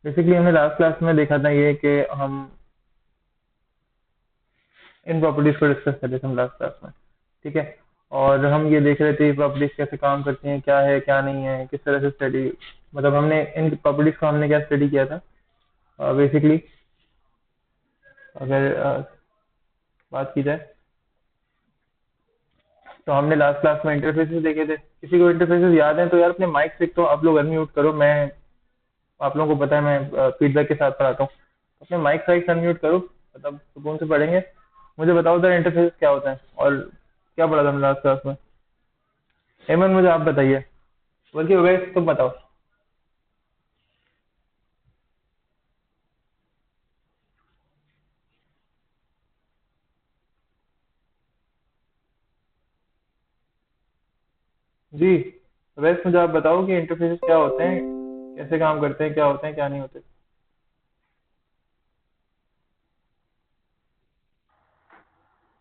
Basically हमने last class में देखा था ये कि हम इन प्रॉपर्टीज को डिस्कस कर रहे थे हम लास्ट क्लास में। ठीक है। और हम ये देख रहे थे प्रॉपर्टीज कैसे काम करती हैं, क्या है क्या नहीं है, किस तरह से स्टडी, मतलब हमने इन प्रॉपर्टीज को हमने क्या स्टडी किया था बेसिकली। अगर बात की जाए तो हमने लास्ट क्लास में इंटरफेसेस देखे थे। किसी को इंटरफेसेस याद है तो यार अपने माइक से तो आप लोग अनम्यूट करो। मैं आप लोगों को पता है मैं फीडबैक के साथ पढ़ाता हूँ। अपने माइक साइक अनम्यूट करो, मतलब सुकून से पढ़ेंगे। मुझे बताओ जरा इंटरफेस क्या होता है और क्या पढ़ा था हमने लास्ट क्लास में। हेमंत मुझे आप बताइए, बल्कि वैसे तुम बताओ। जी, वैसे मुझे आप बताओ कि इंटरफेसेस क्या होते हैं, कैसे काम करते हैं, क्या होते हैं क्या नहीं होते।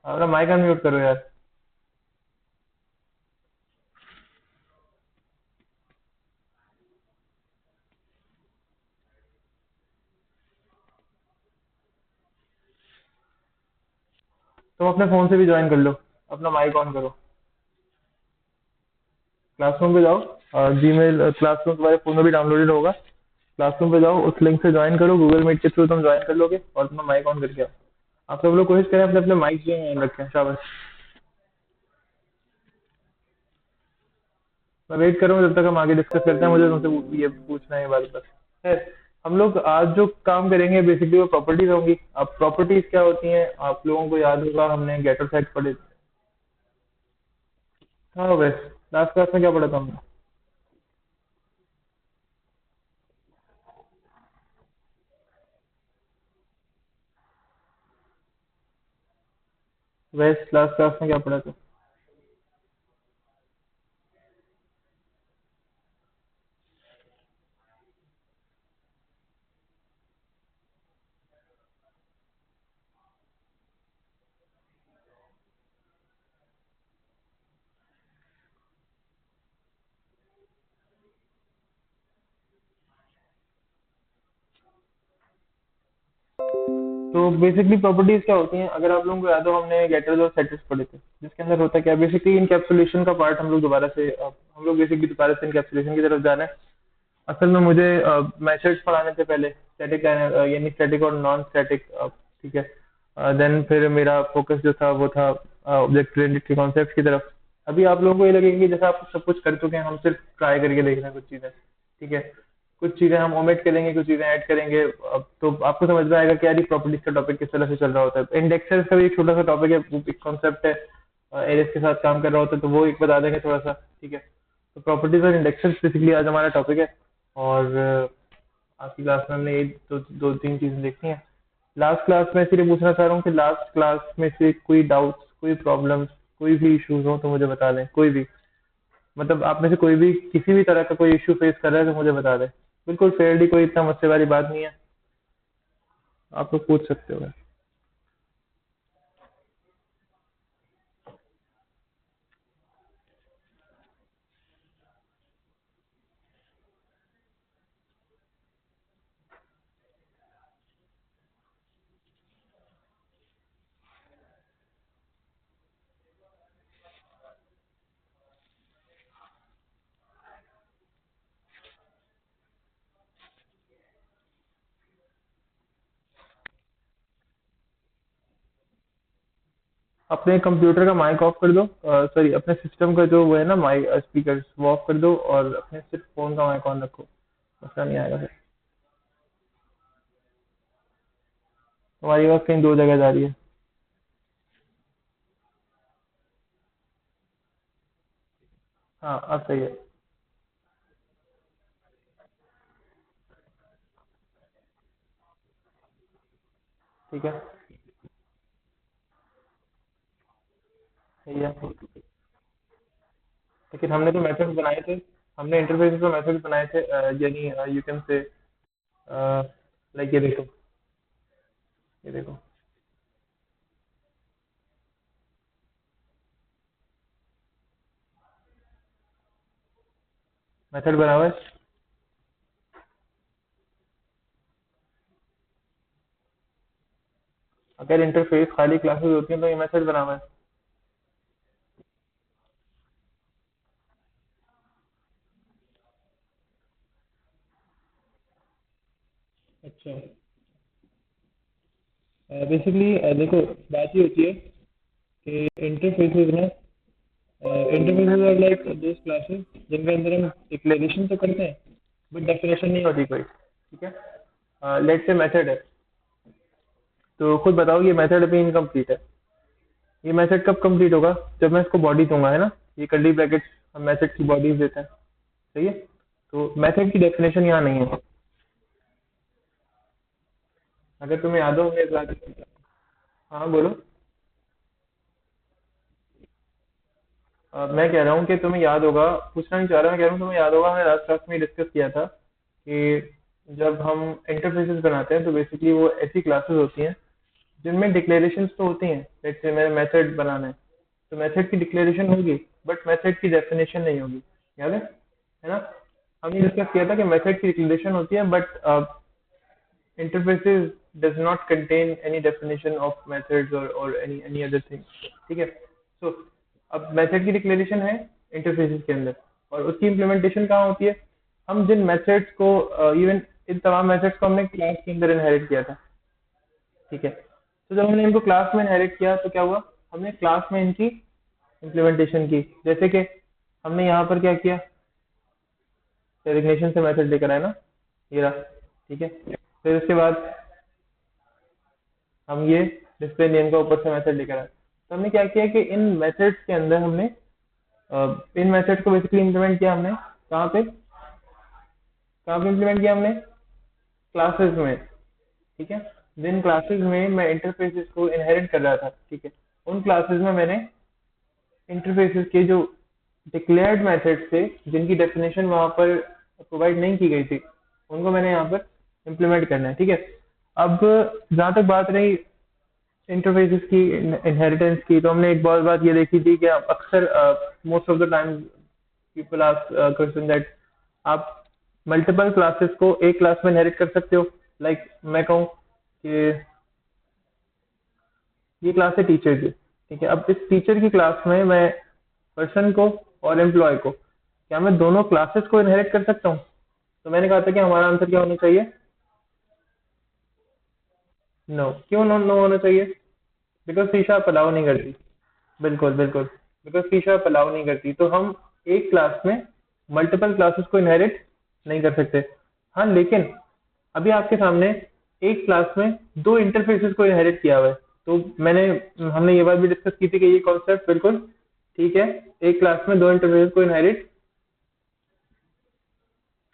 अपना माइक अनम्यूट करो यार। तुम अपने फोन से भी ज्वाइन कर लो, अपना माइक ऑन करो। क्लासरूम पे जाओ, जीमेल क्लासरूम तुम्हारे फोन में भी डाउनलोडेड होगा। क्लासरूम पे जाओ, उस लिंक से ज्वाइन करो, गूगल मीट के थ्रू तुम ज्वाइन कर लोगे और अपना माइक ऑन करके आओ। आप सब लोग कोशिश करें अपने अपने माइक जो ऑन रखें। शाबाश। मैं वेट कर रहा हूँ जब तक हम आगे डिस्कस करते हैं। मुझे तुमसे ये पूछना है बात बस है। हम लोग आज जो काम करेंगे बेसिकली वो प्रॉपर्टीज होंगी। अब प्रॉपर्टीज क्या होती हैं आप लोगों को याद होगा, हमने गेटर सेट पढ़े थे। हाँ बस, लास्ट क्लास में क्या पढ़ा था हमने। वैसे लास्ट क्लास में क्या पढ़ा था। तो बेसिकली प्रॉपर्टीज क्या होती हैं, अगर आप लोगों को याद हो हमने गेटर्स और सेटर्स पढ़े थे, जिसके अंदर होता क्या बेसिकली इनकैप्सुलेशन का पार्ट हम लोग दोबारा से हम लोग बेसिकली दोबारा से इनकैप्सुलेशन की तरफ जा रहे हैं। असल में मुझे मेथड्स पढ़ाने थे पहले, स्टैटिक यानी स्टैटिक और नॉन स्टैटिक। ठीक है। देन फिर मेरा फोकस जो था वो था ऑब्जेक्ट ओरिएंटेड के कॉन्सेप्ट की तरफ। अभी आप लोगों को ये लगेगा कि जैसा आप सब कुछ कर चुके हैं, हम सिर्फ ट्राई करके देख रहे हैं कुछ चीजें। ठीक है। कुछ चीजें हम ओमिट करेंगे, कुछ चीजें ऐड करेंगे। अब तो आपको समझ में आएगा कि यार ये प्रॉपर्टीज का टॉपिक किस तरह से चल रहा होता है। इंडेक्सेस का भी एक छोटा सा टॉपिक है, वो एक कॉन्सेप्ट है। एरेस के साथ काम कर रहा होता है तो वो एक बता देंगे थोड़ा सा। ठीक है। तो प्रॉपर्टीज और इंडेक्सेस बेसिकली आज हमारा टॉपिक है। और आज की क्लास में हमने ये दो तीन चीजें देखी हैं। लास्ट क्लास में सिर्फ पूछना चाह रहा हूँ कि लास्ट क्लास में से कोई डाउट्स, कोई प्रॉब्लम्स, कोई भी इश्यूज हो तो मुझे बता दें। कोई भी, मतलब आप में से कोई भी किसी भी तरह का कोई इशू फेस कर रहा है तो मुझे बता दें। बिल्कुल फेयरली, कोई इतना मसले वाली बात नहीं है। आप लोग पूछ सकते हो। अपने कंप्यूटर का माइक ऑफ कर दो, सॉरी अपने सिस्टम का जो वो है ना माइक स्पीकर वो ऑफ कर दो और अपने सिर्फ फोन का माइक ऑन रखो। मसला नहीं आएगा फिर। तुम्हारी आवाज कहीं दो जगह जा रही है। हाँ अब सही है। ठीक है। सही है। लेकिन हमने तो मेथड्स बनाए थे, हमने इंटरफेस पे मेथड्स बनाए थे। यानी यू कैन से लाइक ये देखो, ये देखो मेथड बना हुआ है। अगर इंटरफेस खाली क्लासेस होती हैं तो ये मेथड बना हुआ है। अच्छा, बेसिकली देखो, बात ये होती है कि इंटरफेसेस में, interfaces are like those classes जिनके अंदर हम डिक्लेरेशन तो करते हैं बट डेफिनेशन नहीं होती कोई, ठीक है। लेट्स से मेथड है, तो खुद बताओ ये मेथड अभी इनकम्प्लीट है। ये मेथड कब कंप्लीट होगा? जब मैं इसको बॉडी दूंगा, है ना। ये कर्ली ब्रैकेट्स हम मेथड की बॉडीज देते हैं, सही है। तो मेथड की डेफिनेशन यहाँ नहीं है। अगर तुम्हें याद हो, हमने इस बात, हाँ बोलो। मैं कह रहा हूँ कि तुम्हें याद होगा, पूछना नहीं चाह रहा, मैं कह रहा हूँ तुम्हें याद होगा, हमने लास्ट क्लास में डिस्कस किया था कि जब हम इंटरफेसेस बनाते हैं तो बेसिकली वो ऐसी क्लासेस होती हैं जिनमें डिक्लेरेशंस तो होती हैं। जैसे से मेरा मेथड बनाना है, तो मेथड की डिक्लेरेशन होगी बट मेथड की डेफिनेशन नहीं होगी। याद है ना। हमने डिस्कस किया था कि मेथड की डिक्लेरेशन होती है but interfaces does not contain any definition of methods or any other thing, ठीक है। so, अब मेथड की डिक्लेरेशन है इंटरफेसेस के अंदर, और उसकी इम्प्लीमेंटेशन कहाँ होती है? हम जिन मेथड्स को, इवन इन तमाम मेथड्स को हमने क्लास के अंदर इनहेरिट किया था, ठीक है। तो जब हमने इनको क्लास में इनहेरिट किया तो क्या हुआ? हमने क्लास में इनकी इम्प्लीमेंटेशन की। जैसे कि हमने यहाँ पर क्या किया, डेजिग्नेशन से मेथड लेकर आए ना, ये रहा, ठीक है। फिर उसके बाद हम ये डिस्प्ले नेम का ऊपर से मेथड लेकर आए। तो हमने क्या किया कि इन मेथड्स के अंदर हमने, इन मेथड्स को बेसिकली इम्प्लीमेंट किया हमने कहाँ पे, कहाँ पे इम्प्लीमेंट किया हमने? क्लासेस में, ठीक है। जिन क्लासेस में मैं इंटरफेसेस को इनहेरिट कर रहा था, ठीक है, उन क्लासेस में मैंने इंटरफेसेस के जो डिक्लेयर्ड मेथड्स थे जिनकी डेफिनेशन वहां पर प्रोवाइड नहीं की गई थी, उनको मैंने यहाँ पर इम्प्लीमेंट करना है, ठीक है। अब जहाँ तक बात रही इंटरफेसेस की इनहेरिटेंस की, तो हमने एक बहुत बात ये देखी थी कि अक्सर most of the time people ask question that आप मल्टीपल क्लासेस को एक क्लास में इनहेरिट कर सकते हो। लाइक मैं कहूँ कि ये क्लास है टीचर की, ठीक है। अब इस टीचर की क्लास में मैं पर्सन को और एम्प्लॉय को, क्या मैं दोनों क्लासेस को इनहेरिट कर सकता हूँ? तो मैंने कहा था कि हमारा आंसर क्या होना चाहिए? नो। क्यों नो नो होना चाहिए? बिकॉज शीशा अलाउ नहीं करती। बिल्कुल बिल्कुल, बिकॉज शीशा अलाउ नहीं करती, तो हम एक क्लास में मल्टीपल क्लासेस को इनहेरिट नहीं कर सकते। हाँ, लेकिन अभी आपके सामने एक क्लास में दो इंटरफेसेस को इनहेरिट किया हुआ है, तो मैंने, हमने ये बात भी डिस्कस की थी कि ये कॉन्सेप्ट बिल्कुल ठीक है। एक क्लास में दो इंटरफेसेस को इनहेरिट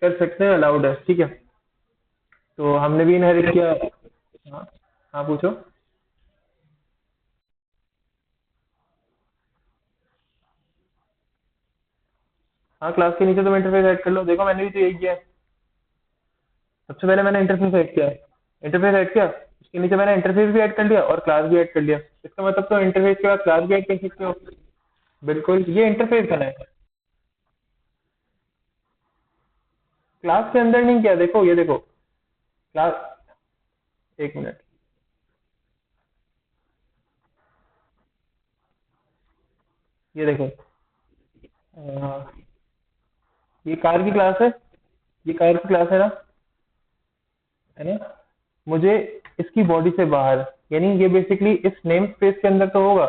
कर सकते हैं, अलाउड है, ठीक है। तो हमने भी इनहेरिट किया। हाँ, हाँ पूछो। हाँ, क्लास के नीचे तुम इंटरफेस ऐड कर लो, देखो मैंने भी तो यही किया है। सबसे पहले मैंने इंटरफेस ऐड किया है, इंटरफेस ऐड किया, उसके नीचे मैंने इंटरफेस भी ऐड कर लिया और क्लास भी ऐड कर लिया। इसका मतलब तो इंटरफेस के बाद क्लास भी ऐड कर सकते हो। बिल्कुल, ये इंटरफेस बना है। क्लास के अंदर नहीं किया, देखो ये देखो क्लास, एक मिनट, ये देखो, अ, ये कार की क्लास है, ये कार की क्लास है ना। मुझे इसकी बॉडी से बाहर, यानी ये बेसिकली इस नेम स्पेस के अंदर तो होगा,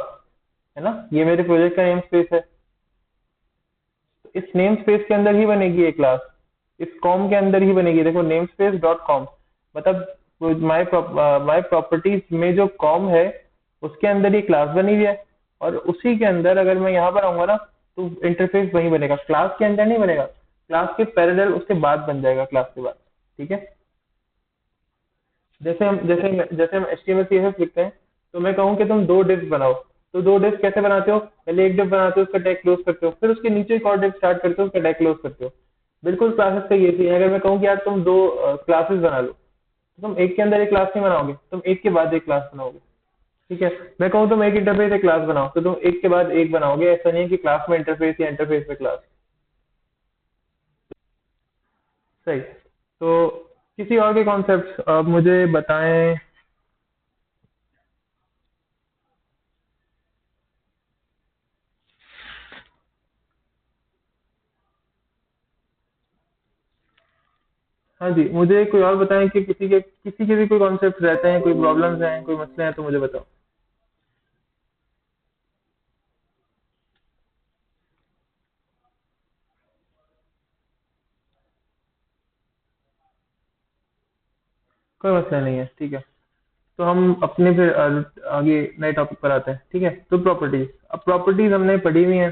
है ना। ये मेरे प्रोजेक्ट का नेम स्पेस है, तो इस नेम स्पेस के अंदर ही बनेगी ये क्लास, इस कॉम के अंदर ही बनेगी। देखो नेम स्पेस डॉट कॉम, मतलब माई प्रॉपर्टीज में जो कॉम है उसके अंदर ये क्लास बनी हुई है, और उसी के अंदर अगर मैं यहाँ पर आऊंगा ना, तो इंटरफेस वही बनेगा, क्लास के अंदर नहीं बनेगा, क्लास के पैरेलल उसके बाद बन जाएगा, क्लास के बाद, ठीक है। जैसे हम HTML CSS लिखते हैं, तो मैं कहूँ कि तुम दो डिव्स बनाओ, तो दो डिव्स कैसे बनाते हो? पहले एक डिव बनाते हो, उसका टैग क्लोज करते हो, फिर उसके नीचे एक और डिव स्टार्ट करते हो, उसका टैग क्लोज करते हो। बिल्कुल क्लासेस का ये ही है। अगर मैं कहूँ कि यार तुम दो क्लासेस बना लो, तो तुम एक के अंदर एक क्लास नहीं बनाओगे, तुम एक के बाद एक क्लास बनाओगे, ठीक है। मैं कहूँ तुम एक इंटरफेस एक क्लास बनाओ, तो तुम एक के बाद एक बनाओगे, ऐसा नहीं है कि क्लास में इंटरफेस या इंटरफेस में क्लास। सही। तो किसी और के कॉन्सेप्ट आप मुझे बताएं। हाँ जी, मुझे कोई और बताएं कि किसी के भी कोई कॉन्सेप्ट रहते हैं, कोई प्रॉब्लम्स हैं, कोई मसले हैं तो मुझे बताओ। कोई मसला नहीं है, ठीक है। तो हम अपने फिर आगे नए टॉपिक पर आते हैं, ठीक है। तो प्रॉपर्टीज, अब प्रॉपर्टीज हमने पढ़ी हुई हैं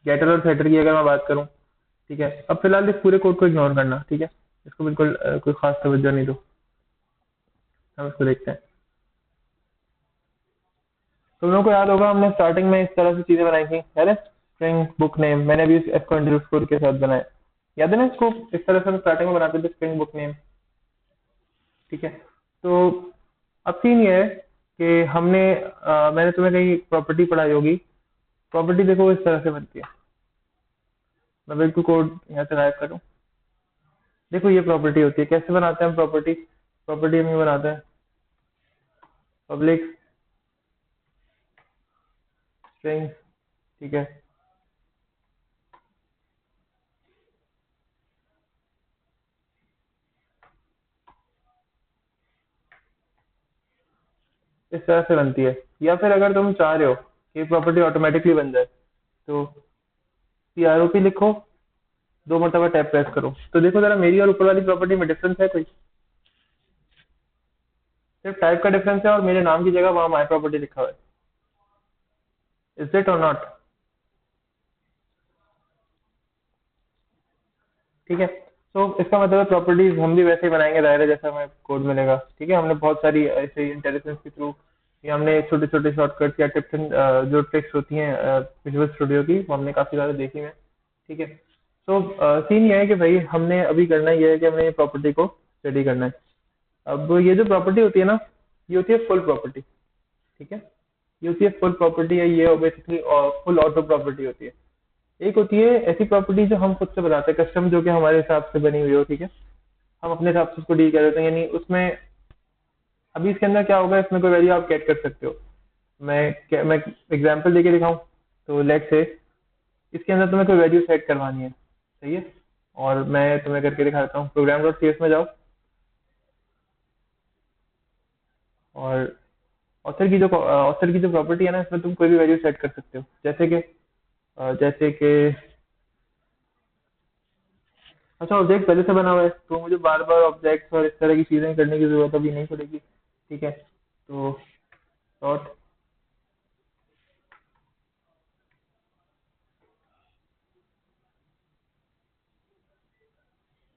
गेटर और सेटर की, अगर मैं बात करूं, ठीक है। अब फिलहाल इस पूरे कोड को इग्नोर करना, ठीक है। इसको बिल्कुल कोई खास तवज्जो नहीं दो, हम इसको देखते हैं। तुम लोगों को याद होगा हमने स्टार्टिंग में इस तरह से चीजें बनाई थी, याद है? स्ट्रिंग बुक नेम, मैंने भी इसको अंडरस्कोर के साथ बनाया, याद है ना? इसको इस तरह से हम स्टार्टिंग में बनाते थे, स्ट्रिंग बुक नेम, ठीक है। तो अब सीन ये है कि मैंने तुम्हें कहीं प्रॉपर्टी पढ़ाई होगी। प्रॉपर्टी देखो इस तरह से बनती है। मैं बिल्कुल कोड यहाँ से गायब करूँ। देखो ये प्रॉपर्टी होती है, कैसे बनाते हैं हम प्रॉपर्टी? प्रॉपर्टी हम ये बनाते हैं, पब्लिक स्ट्रिंग, ठीक है। इस तरह से बनती है। या फिर अगर तुम चाह रहे हो कि प्रॉपर्टी ऑटोमेटिकली बन जाए, तो PROP लिखो, 2 मरतबा टैब प्रेस करो, तो देखो जरा मेरी और ऊपर वाली प्रॉपर्टी में डिफरेंस है कोई? सिर्फ टाइप का डिफरेंस है और मेरे नाम की जगह वहां माई प्रॉपर्टी लिखा हुआ है। इज इट और नॉट? ठीक है। तो इसका मतलब प्रॉपर्टीज हम भी वैसे ही बनाएंगे, दायरा जैसा हमें कोड मिलेगा, ठीक है। हमने बहुत सारी ऐसे इंटेलिजेंस के थ्रू, या हमने छोटे छोटे शॉर्टकट्स या टिप्स जो ट्रिक्स होती हैं विजुअल स्टूडियो की, वो हमने काफी ज्यादा देखी हैं, ठीक है। तो सीन ये है कि भाई हमने अभी करना ये है कि हमने ये प्रॉपर्टी को स्टडी करना है। अब ये जो प्रॉपर्टी होती है ना, ये होती है फुल प्रॉपर्टी, ठीक है। ये होती है फुल प्रॉपर्टी है, ये बेसिकली फुल ऑटो प्रॉपर्टी होती है। एक होती है ऐसी प्रॉपर्टी जो हम खुद से बनाते हैं, कस्टम, जो कि हमारे हिसाब से बनी हुई हो, ठीक है। हम अपने हिसाब से उसको डील कर देते हैं, यानी उसमें अभी इसके अंदर क्या होगा, इसमें कोई वैल्यू आप गेट कर सकते हो। मैं एग्जांपल देके दिखाऊं, तो लेट से इसके अंदर तुम्हें कोई वैल्यू सेट करवानी है, सही है। और मैं तुम्हें करके दिखाता हूँ, प्रोग्राम डॉट सी में जाओ, और ऑथर की जो प्रॉपर्टी है ना, इसमें तुम कोई भी वैल्यू सेट कर सकते हो, जैसे कि अच्छा, ऑब्जेक्ट पहले से बना हुआ है तो मुझे बार बार ऑब्जेक्ट और इस तरह की चीजें करने की जरूरत अभी नहीं पड़ेगी, ठीक है। तो डॉट,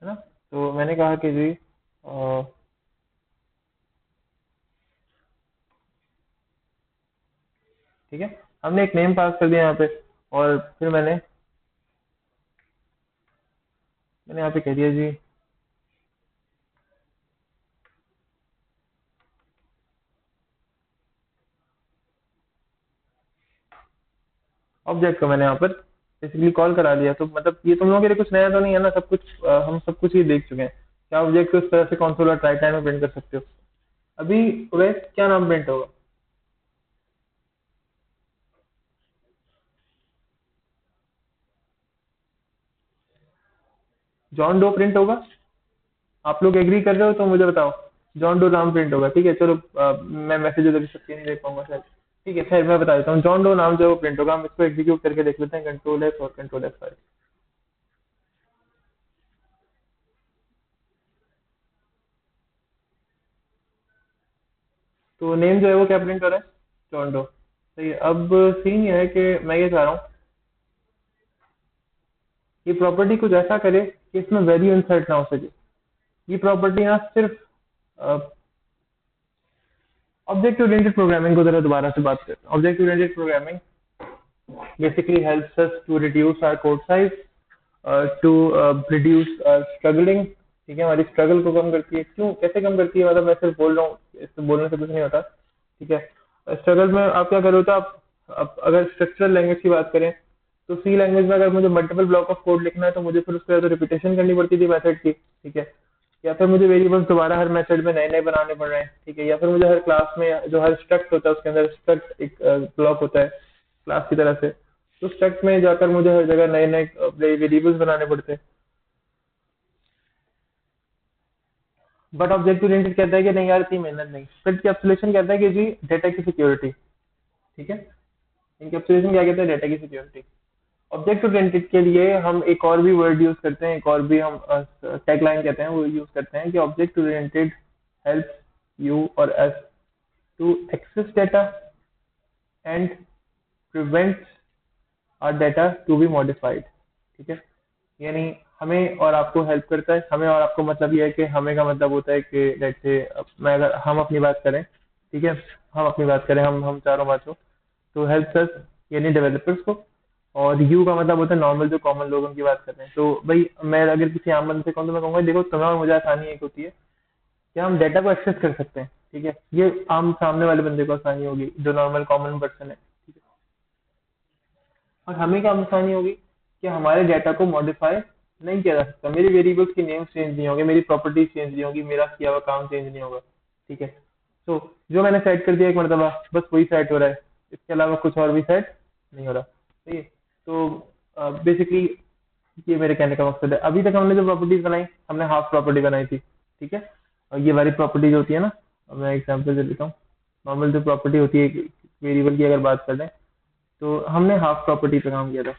है ना? तो मैंने कहा कि जी ठीक है, हमने एक नेम पास कर दिया यहाँ पे, और फिर मैंने मैंने यहाँ पे कह दिया जी ऑब्जेक्ट को मैंने यहाँ पर बेसिकली कॉल करा दिया। तो मतलब ये तुम लोगों के लिए कुछ नया तो नहीं है ना, सब कुछ हम सब कुछ ही देख चुके हैं। क्या ऑब्जेक्ट को इस तरह से कंसोल और राइट टाइम में प्रिंट कर सकते हो? अभी वैसे क्या नाम प्रिंट होगा? जॉन डो प्रिंट होगा? आप लोग एग्री कर रहे हो तो मुझे बताओ। जॉन डो नाम प्रिंट होगा, ठीक है। चलो मैं मैसेज उधर सबके नहीं देख पाऊंगा शायद, ठीक है। खैर मैं बता देता हूँ, जॉन डो नाम जो है वो प्रिंट होगा। हम इसको एग्जीक्यूट करके देख लेते हैं, कंट्रोल F और कंट्रोल F5। तो नेम जो है वो क्या प्रिंट हो रहा है? जॉन डो, सही है। अब सीन ये है कि मैं ये चाह रहा हूँ, ये प्रॉपर्टी कुछ ऐसा करे कि इसमें वैल्यू इंसर्ट ना हो सके। ये प्रॉपर्टी ना सिर्फ ऑब्जेक्ट ओरिएंटेड प्रोग्रामिंग को जरा दोबारा से बात करते हैं। Object oriented programming basically helps us to reduce our code size, to reduce struggling, ठीक है। हमारी स्ट्रगल को कम करती है। क्यों, कैसे कम करती है? मतलब मैं सिर्फ बोल रहा हूँ, इससे बोलने से कुछ नहीं होता, ठीक है। स्ट्रगल में आप क्या करो, तो आप अगर स्ट्रक्चरल लैंग्वेज की बात करें, तो सी लैंग्वेज में अगर मुझे मल्टीपल ब्लॉक ऑफ कोड लिखना है, तो मुझे फिर उसके बाद रिपीटेशन करनी पड़ती थी मेथड की, ठीक है। या फिर मुझे वेरिएबल्स दोबारा हर मेथड में नए नए बनाने पड़ रहे हैं, ठीक है। या फिर मुझे हर क्लास में जो हर स्ट्रक्ट होता है उसके अंदर स्ट्रक्ट एक ब्लॉक होता है क्लास की तरह से, तो स्ट्रक्ट में जाकर मुझे हर जगह नए नए वेरिएबल्स बनाने पड़ते हैं। बट ऑब्जेक्ट ओरिएंटेड कहता है कि नहीं यार इतनी मेहनत नहीं। फिर कैप्सुलेशन कहता है कि जी डेटा की सिक्योरिटी। ठीक है, इनकैप्सुलेशन क्या कहता है, डेटा की सिक्योरिटी। ऑब्जेक्ट ओरिएंटेड के लिए हम एक और भी वर्ड यूज करते हैं, एक और भी हम टैगलाइन कहते हैं, वो यूज करते हैं कि ऑब्जेक्ट ओरिएंटेड हेल्प यू और us to access data and prevent our data to be modified. ठीक है, यानी हमें और आपको हेल्प करता है। हमें और आपको मतलब ये है कि हमें का मतलब होता है कि लेट्स से मैं अगर हम अपनी बात करें, ठीक है, हम अपनी बात करें, हम चारों बातों, तो हेल्प अस यानी डेवलपर्स को। और यू का मतलब होता है नॉर्मल जो कॉमन लोग उनकी बात करते हैं। तो भाई मैं अगर किसी आम बंदे से कहूँ तो मैं कहूँगा देखो तुम्हें और मुझे आसानी एक होती है कि हम डेटा को एक्सेस कर सकते हैं। ठीक है, ये आम सामने वाले बंदे को आसानी होगी जो नॉर्मल कॉमन पर्सन है। ठीक है, और हमें क्या आसानी होगी कि हमारे डेटा को मॉडिफाई नहीं किया जा सकता, मेरे वेरिएबल्स की नेम्स चेंज नहीं होंगे, मेरी प्रॉपर्टीज चेंज नहीं होगी, मेरा किया हुआ काम चेंज नहीं होगा। ठीक है, तो जो मैंने सेट कर दिया एक मरतबा बस वही सेट हो रहा है, इसके अलावा कुछ और भी सेट नहीं हो रहा। सही है, तो बेसिकली ये मेरे कहने का मकसद है। अभी तक हमने जो प्रॉपर्टीज बनाई, हमने हाफ प्रॉपर्टी बनाई थी। ठीक है, और ये वाली प्रॉपर्टीज होती है ना, अब मैं एग्जाम्पल दे देता हूँ। नॉर्मल जो प्रॉपर्टी होती है वेरिएबल की अगर बात कर लें, तो हमने हाफ प्रॉपर्टी पे काम किया था।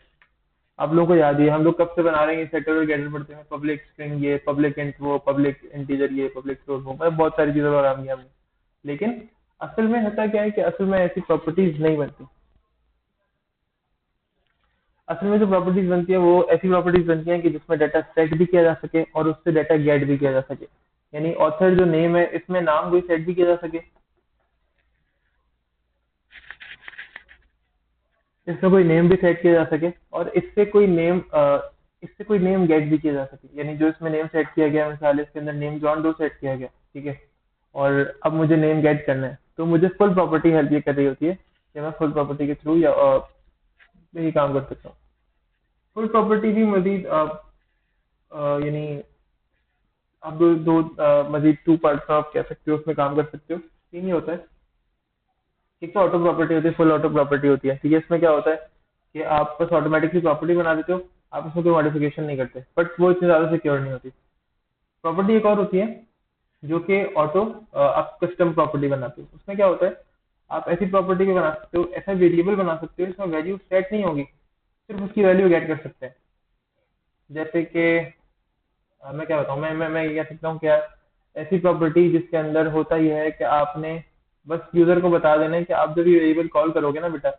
आप लोगों को याद ही है, हम लोग कब से बना रहे हैं, सेटर और गेटर पढ़ते हैं, पब्लिक स्ट्रिंग ये, पब्लिक इंट वो, पब्लिक इंटीजर ये, पब्लिक फ्लोट वो, मतलब बहुत सारी चीजों पर काम किया हमने। लेकिन असल में होता क्या है कि असल में ऐसी प्रॉपर्टीज नहीं बनती। असल में जो प्रॉपर्टीज बनती है वो ऐसी प्रॉपर्टीज बनती हैं कि जिसमें डाटा सेट भी किया जा सके और उससे डाटा गेट भी किया जा सके। यानी ऑथर जो नेम है इसमें नाम कोई सेट भी किया जा सके, इसमें कोई नेम भी सेट किया जा सके, और इससे कोई नेम गेट भी किया जा सके। यानी जो इसमें नेम सेट किया गया, मिसाल इसके अंदर नेम जॉन डो सेट किया गया, ठीक है, और अब मुझे नेम गेट करना है, तो मुझे फुल प्रॉपर्टी हेल्प ये कर रही होती है कि मैं फुल प्रॉपर्टी के थ्रू या यही काम कर सकता हूँ। फुल प्रॉपर्टी भी मजीद यानी आप मजीद टू पार्ट्स में आप कह सकते हो, उसमें काम कर सकते हो। तीन ही होता है, एक तो ऑटो प्रॉपर्टी होती है, फुल ऑटो प्रॉपर्टी होती है। ठीक है, इसमें क्या होता है कि आप बस ऑटोमेटिकली प्रॉपर्टी बना देते हो, आप उसमें कोई मॉडिफिकेशन नहीं करते, बट वो इतनी ज्यादा सिक्योर नहीं होती। प्रॉपर्टी एक और होती है जो कि ऑटो आप कस्टम प्रॉपर्टी बनाते हो। उसमें क्या होता है, आप ऐसी प्रॉपर्टी भी बना सकते हो, ऐसा वेरिएबल बना सकते हो जिसमें वैल्यू सेट नहीं होगी, सिर्फ उसकी वैल्यू गेट कर सकते हैं। जैसे कि मैं क्या बताऊँ, मैं ये कह सकता हूँ क्या, ऐसी प्रॉपर्टी जिसके अंदर होता यह है कि आपने बस यूजर को बता देना है कि आप जब ये वेरिएबल कॉल करोगे ना बेटा,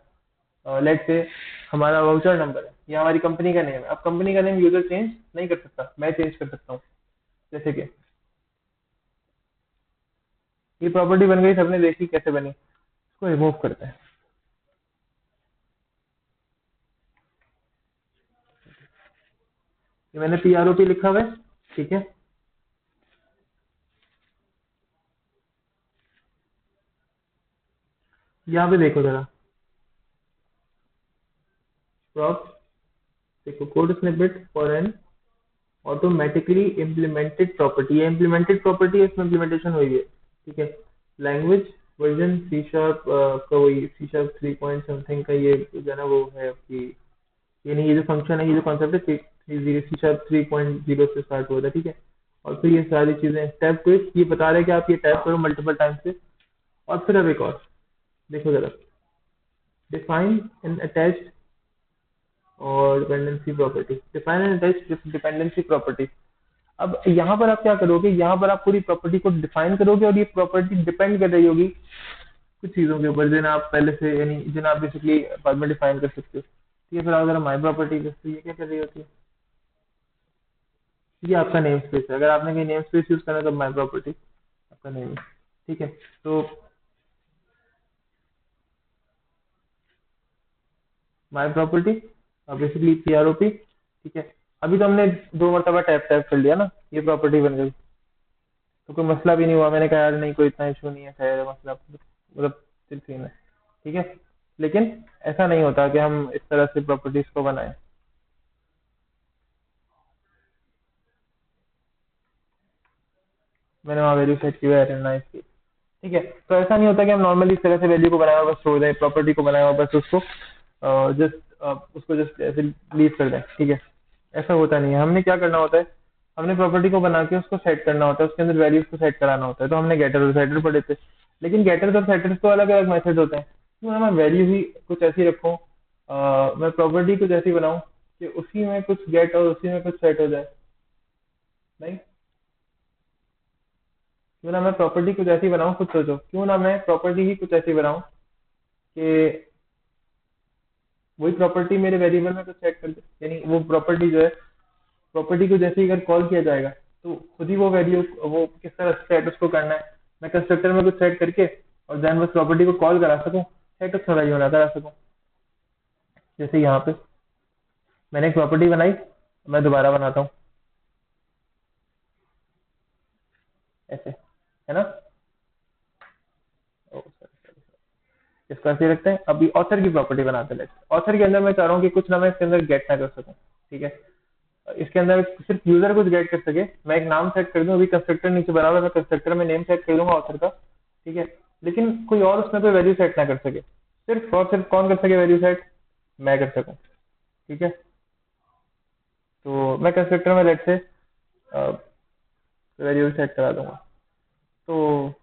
लेट से हमारा वाउचर नंबर है या हमारी कंपनी का नेम है, अब कंपनी का नेम यूजर चेंज नहीं कर सकता, मैं चेंज कर सकता हूँ। जैसे कि ये प्रॉपर्टी बन गई, सबने देखी कैसे बनी, इसको रिमूव करते हैं। ये मैंने PROP लिखा हुआ है, ठीक है, यहाँ पे देखो जरा, प्रॉप देखो, code snippet for an automatically implemented property. ये इम्प्लीमेंटेड प्रॉपर्टी है, इसमें इम्प्लीमेंटेशन हुई है। ठीक है, लैंग्वेज वर्जन सी शार्प का, वही सी शार्प 3 पॉइंट समथिंग का ये जो है ना वो है आपकी, यानी ये जो फंक्शन है, ये जो कॉन्सेप्ट है, सी शार्प 3.0 से स्टार्ट हुआ था। ठीक है, और फिर ये सारी चीजें टैब क्विक, ये बता रहे हैं कि आप ये टैब करो मल्टीपल टाइम से। और फिर अब एक और देखो जरा, डिफाइन एंड अटैच्ड और dependency property, define and attached dependency property. अब यहाँ पर आप क्या करोगे, यहाँ पर आप पूरी प्रॉपर्टी को डिफाइन करोगे और ये प्रॉपर्टी डिपेंड कर रही होगी कुछ चीजों के ऊपर जिन्हें आप पहले से, यानी जिन्हें आप बेसिकली बाद में डिफाइन कर सकते हो। ठीक है, फिर अगर माई प्रॉपर्टी तो ये क्या कर रही होती है, ये आपका नेम स्पेस है। अगर आपने कहीं नेम स्पेस यूज करना है तो माई प्रॉपर्टी आपका नेम है। ठीक है, तो माई प्रॉपर्टी बेसिकली PROP। ठीक है, अभी तो हमने 2 मरतबा टैप टैप कर लिया ना, ये प्रॉपर्टी बन गई, तो कोई मसला भी नहीं हुआ। मैंने कहा यार नहीं कोई इतना इशू नहीं है, खैर मसला मतलब सिर्फ सीन है। ठीक है, लेकिन ऐसा नहीं होता कि हम इस तरह से प्रॉपर्टीज को बनाएं। मैंने वहाँ वैल्यू सेट की हुई है नाइस की। ठीक है, तो ऐसा नहीं होता कि हम नॉर्मली इस तरह से वैल्यू को बनाए और बस छोड़ दें, प्रॉपर्टी को बनाए और बस उसको जस्ट ऐसे लीव कर दें। ठीक है, ऐसा होता नहीं है। हमने क्या करना होता है, हमने प्रॉपर्टी को बना के उसको सेट करना होता है, उसके अंदर वैल्यूज को सेट कराना होता है, तो हमने गेटर और सेटर पढ़े थे। लेकिन गेटर्स और सेटर्स तो अलग अलग मेथड होते हैं, क्यों ना मैं वैल्यू ही कुछ ऐसी रखूँ, मैं प्रॉपर्टी कुछ ऐसी बनाऊं कि उसी में कुछ गेट और उसी में कुछ सेट हो जाए। नहीं, क्यों ना मैं प्रॉपर्टी कुछ ऐसी बनाऊं, खुद सोचो, क्यों ना मैं प्रॉपर्टी ही कुछ ऐसी बनाऊं कि वही प्रॉपर्टी मेरे वेरिएबल में कुछ सेट कर दे, यानी वो प्रॉपर्टी जो है, प्रॉपर्टी को जैसे ही अगर कॉल किया जाएगा तो खुद ही वो वैल्यू, वो किस तरह से सेट उसको करना है, मैं कंस्ट्रक्टर में कुछ सेट करके और देन बस प्रॉपर्टी को कॉल करा सकूं, सेट उसका वैल्यू बना करा सकूं। जैसे यहाँ पे मैंने एक प्रॉपर्टी बनाई, मैं दोबारा बनाता हूँ ऐसे, है ना। ओ, sorry, इसको ऐसे ही रखते हैं। अभी ऑथर की प्रॉपर्टी बनाते हैं। ऑथर के अंदर मैं चाह रहा हूँ कि कुछ ना मैं इसके अंदर गेट ना कर सकूं, ठीक है। इसके अंदर सिर्फ यूजर कुछ गेट कर सके, मैं एक नाम सेट कर दूं, अभी कंस्ट्रक्टर नीचे बना हुआ है, मैं कंस्ट्रक्टर में नेम सेट कर दूंगा ऑथर का, ठीक है। लेकिन कोई और उसमें कोई वैल्यू सेट ना कर सके, सिर्फ और सिर्फ कौन कर सके वैल्यू सेट, मैं कर सकूं, ठीक है। तो मैं कंस्ट्रक्टर में लेट से वैल्यू सेट करा दूंगा। तो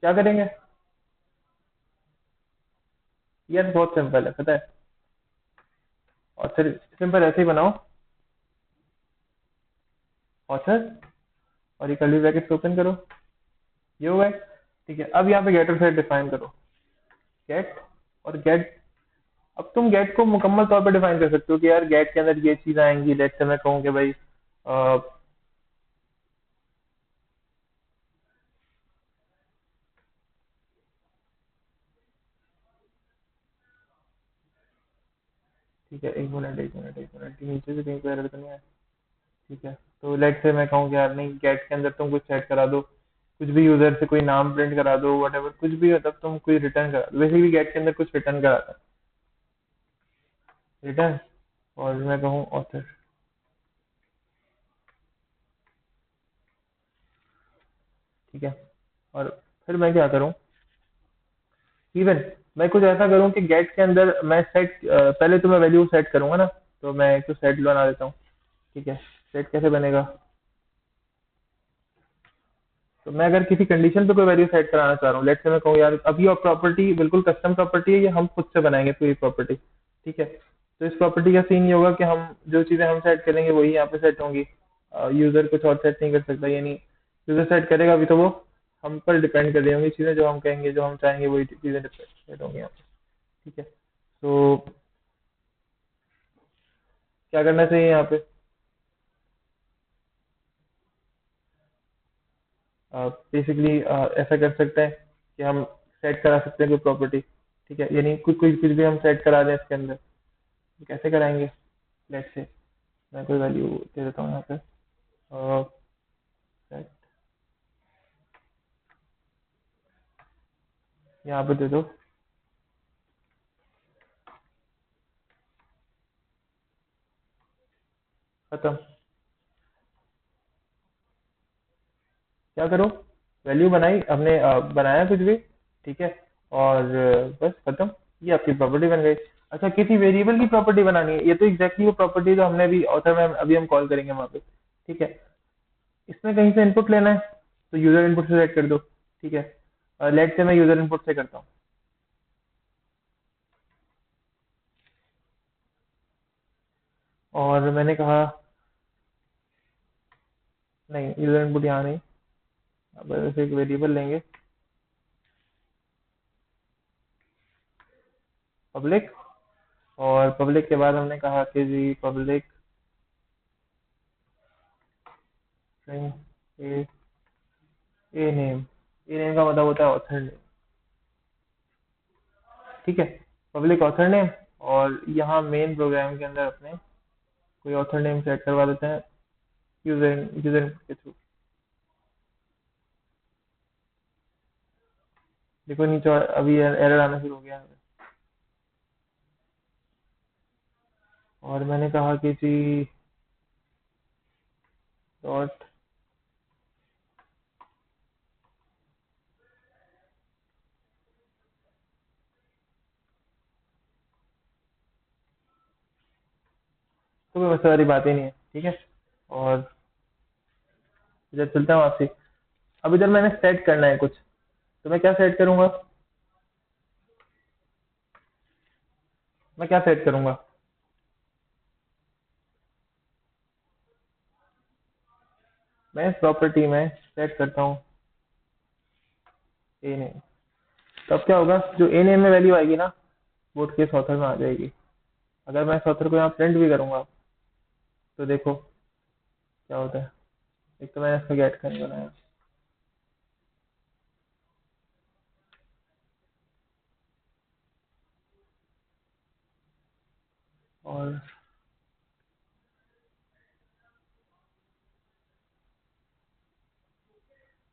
क्या करेंगे यार, बहुत सिंपल है पता है। ऑथर सिंपल ऐसे ही बनाओ, ऑथर और ये कर्ली ब्रैकेट ओपन करो, ये हुआ है, ठीक है। अब यहाँ पे गेटर सेट डिफाइन करो, गेट और गेट। अब तुम गेट को मुकम्मल तौर पर डिफाइन कर सकते हो कि यार गेट के अंदर ये चीज आएंगी, लेट से मैं कहूँ कि भाई ठीक है, एक मिनट नीचे से कहीं पे एरर तो नहीं आया, ठीक है। तो लेट से मैं कहूँ कि यार नहीं, गेट के अंदर तुम कुछ सेट करा दो, कुछ भी यूजर से कोई नाम प्रिंट करा दो, वट एवर कुछ भी, मतलब तुम कोई रिटर्न करा दो, वैसे भी गेट के अंदर कुछ रिटर्न कराता है, रिटर्न। और मैं कहूँ ऑथर, ठीक है। और फिर मैं क्या करूँ, इवन मैं कुछ ऐसा करूँ कि गेट के अंदर मैं सेट, पहले तो मैं वैल्यू सेट करूंगा ना, तो मैं एक तो सेट बना देता हूँ, ठीक है। सेट कैसे बनेगा, तो मैं अगर किसी कंडीशन पे कोई वैल्यू सेट कराना चाह रहा हूँ, लेट से मैं कहूँ यार अभी और प्रॉपर्टी बिल्कुल कस्टम प्रॉपर्टी है, ये हम खुद से बनाएंगे पूरी प्रॉपर्टी, ठीक है। तो इस प्रॉपर्टी का सीन ये होगा कि हम जो चीजें हम सेट करेंगे वही यहाँ पे सेट होंगी, यूजर कुछ और सेट नहीं कर सकता, यानी यूजर सेट करेगा अभी तो वो हम पर डिपेंड कर रही होंगी चीजें, जो हम कहेंगे जो हम चाहेंगे वही चीजें सेट होंगी यहाँ पे, ठीक है। तो क्या करना चाहिए यहाँ पे, बेसिकली ऐसा कर सकते हैं कि हम सेट करा सकते हैं कोई प्रॉपर्टी, ठीक है, यानी कुछ भी हम सेट करा दें इसके अंदर। तो कैसे कराएंगे, लेट से मैं कोई वैल्यू दे देता हूँ यहाँ पे, सेट यहाँ पे दे दो, खत्म। क्या करो, वैल्यू बनाई हमने, बनाया कुछ भी, ठीक है। और बस खत्म, ये आपकी प्रॉपर्टी बन गई। अच्छा, किसी वेरिएबल की प्रॉपर्टी बनानी है, ये तो एग्जैक्टली वो प्रॉपर्टी जो हमने अभी ऑथर में अभी हम कॉल करेंगे वहाँ पे, ठीक है। इसमें कहीं से इनपुट लेना है, तो यूजर इनपुट से सेट कर दो, ठीक है। लेट से मैं यूजर इनपुट से करता हूँ, और मैंने कहा नहीं, यूजर इनपुट यहाँ नहीं, अब ऐसे एक वेरिएबल लेंगे पब्लिक, और पब्लिक के बाद हमने कहा कि जी public string A, A name का मतलब होता है ऑथर नेम, ठीक है। पब्लिक ऑथर नेम, और यहाँ मेन प्रोग्राम के अंदर अपने कोई ऑथर नेम सेट करवा देते हैं यूजर यूजर इनपुट के थ्रू। देखो नीचे अभी एरर आना शुरू हो गया है, और मैंने कहा कि जी डॉट, तो कोई मसले वाली बात ही नहीं है, ठीक है। और इधर चलता है वापसी। अब इधर मैंने सेट करना है कुछ, तो मैं क्या सेट करूंगा, मैं क्या सेट करूंगा, मैं इस प्रॉपर्टी में सेट करता हूँ ए नेम। तो अब क्या होगा, जो ए नेम में वैल्यू आएगी ना, वो केस ऑथर में आ जाएगी। अगर मैं इस ऑथर को यहाँ प्रिंट भी करूंगा तो देखो क्या होता है। एक तो मैंने इसका गेट का नहीं बनाया, और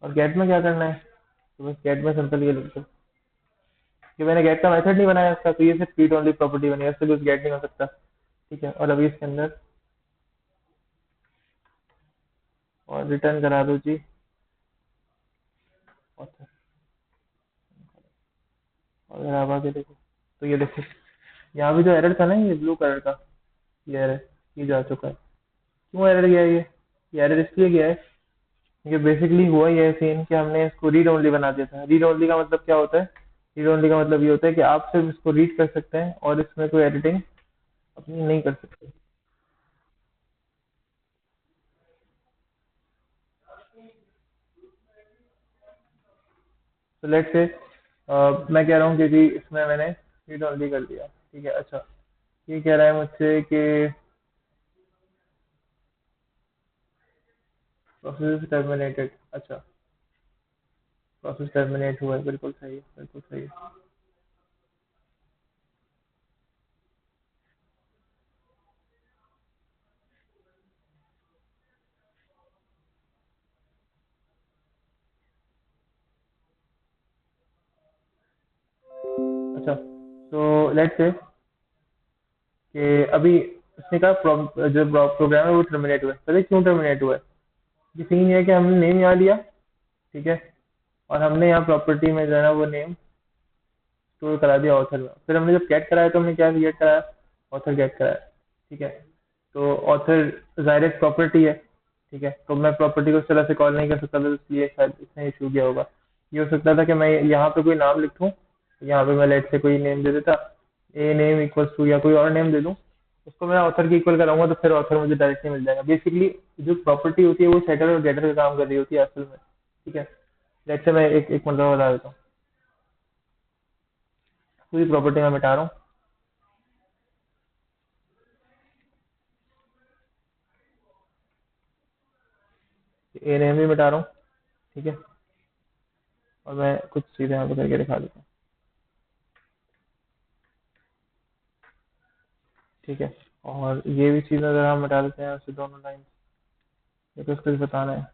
गेट में क्या करना है, तो बस गेट में सिंपल ये लिख दो कि मैंने गेट का मेथड नहीं बनाया इसका, तो ये सिर्फ रीड ओनली प्रॉपर्टी बनी है, इससे कुछ गेट नहीं हो सकता। ठीक है, और अभी इसके अंदर और रिटर्न करा दो जी author। और अगर आप आगे देखो तो ये देखो, यहाँ भी जो एरर था ना, ये ब्लू कलर का ये एरर, ये जा चुका है। क्यों एरर गया ये एरर इसलिए गया है, ये बेसिकली हुआ ये सीन कि हमने इसको रीड ओनली बना दिया था। रीड ओनली का मतलब क्या होता है, रीड ओनली का मतलब ये होता है कि आप सिर्फ इसको रीड कर सकते हैं और इसमें कोई एडिटिंग अपनी नहीं कर सकते। तो लेट्स से मैं कह रहा हूँ कि जी इसमें मैंने रीड ओनली कर दिया, ठीक है। अच्छा, ये कह रहा है मुझसे कि प्रोसेस टर्मिनेटेड। अच्छा, प्रोसेस टर्मिनेट हुआ है, बिल्कुल सही है, बिल्कुल सही है। अच्छा, तो लेट्स से कि अभी इसने कहा जो प्रोग्राम है वो टर्मिनेट हुआ है। पता है क्यों टर्मिनेट हुआ है? ये सीन ये है कि हमने नेम यहाँ लिया, ठीक है, और हमने यहाँ प्रॉपर्टी में जो है ना वो नेम स्टोर करा दिया ऑथर में। फिर हमने जब गेट कराया तो हमने क्या गेट कराया, ऑथर गेट कराया, ठीक है। तो ऑथर जाहिर प्रॉपर्टी है, ठीक है, तो मैं प्रॉपर्टी को इस तरह से कॉल नहीं कर सकता था, इसलिए शायद इसने इशू किया होगा। ये हो सकता था कि मैं यहाँ पे कोई नाम लिखूँ, यहाँ पे मैं लेट से कोई नेम दे देता, ए नेम इक्वल्स टू, या कोई और नेम दे दूँ, उसको मैं ऑथर की इक्वल कराऊंगा तो फिर ऑथर मुझे डायरेक्टली मिल जाएगा। बेसिकली जो प्रॉपर्टी होती है वो सेटर और गेटर का काम कर रही होती है असल में, ठीक है। लेट से मैं एक एक मतलब बता देता हूँ, पूरी प्रॉपर्टी मैं मिटा रहा हूँ, ए नेम भी मिटा रहा हूँ, ठीक है, और मैं कुछ सीधे यहाँ पे करके दिखा देता हूँ, ठीक है। और ये भी चीज़ अगर हम मिटा देते हैं उससे दोनों लाइन, ये तो कुछ बताना है,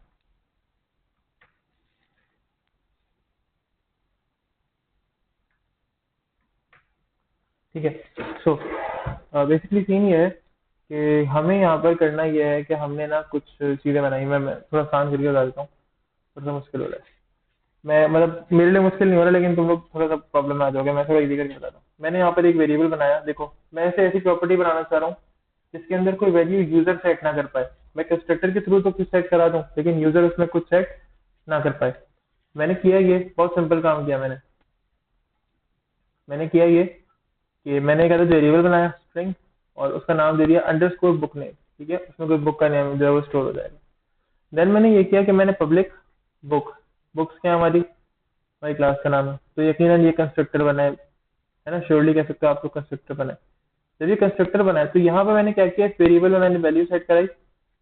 ठीक है। सो बेसिकली सीन ये है कि हमें यहाँ पर करना ये है कि हमने ना कुछ चीज़ें बनाई। मैं थोड़ा आसान करके बता देता हूँ, थोड़ा सा मुश्किल हो रहा है। मैं मतलब मेरे लिए मुश्किल नहीं हो रहा, लेकिन तुम लोग थोड़ा सा प्रॉब्लम में आ जाओगे। मैं थोड़ा इजी करके बता रहा हूँ। मैंने यहाँ पर एक वेरिएबल बनाया, देखो मैं ऐसे ऐसी प्रॉपर्टी बनाना चाह रहा हूँ जिसके अंदर कोई वैल्यू यूजर सेट ना कर पाए। मैं कंस्ट्रक्टर के थ्रू तो कुछ सेट करा दूं, लेकिन यूजर उसमें कुछ सेट ना कर पाए। मैंने किया ये बहुत सिंपल काम किया, मैंने किया ये कि मैंने एक अलग वेरिएबल बनाया स्ट्रिंग, और उसका नाम दे दिया अंडरस्कोर बुक नेम, ठीक है, उसमें कोई बुक का नेम जो है वो स्टोर हो जाएगा। देन मैंने ये किया कि मैंने पब्लिक बुक, बुक्स क्या है हमारी, हमारी क्लास का नाम है, तो यकीनन ये कंस्ट्रक्टर बना है ना, श्योरली कह सकते हो आप, तो कंस्ट्रक्टर बना है। जब ये कंस्ट्रक्टर बना है तो यहाँ पे मैंने क्या किया, इस वेरिएबल में मैंने वैल्यू सेट कराई।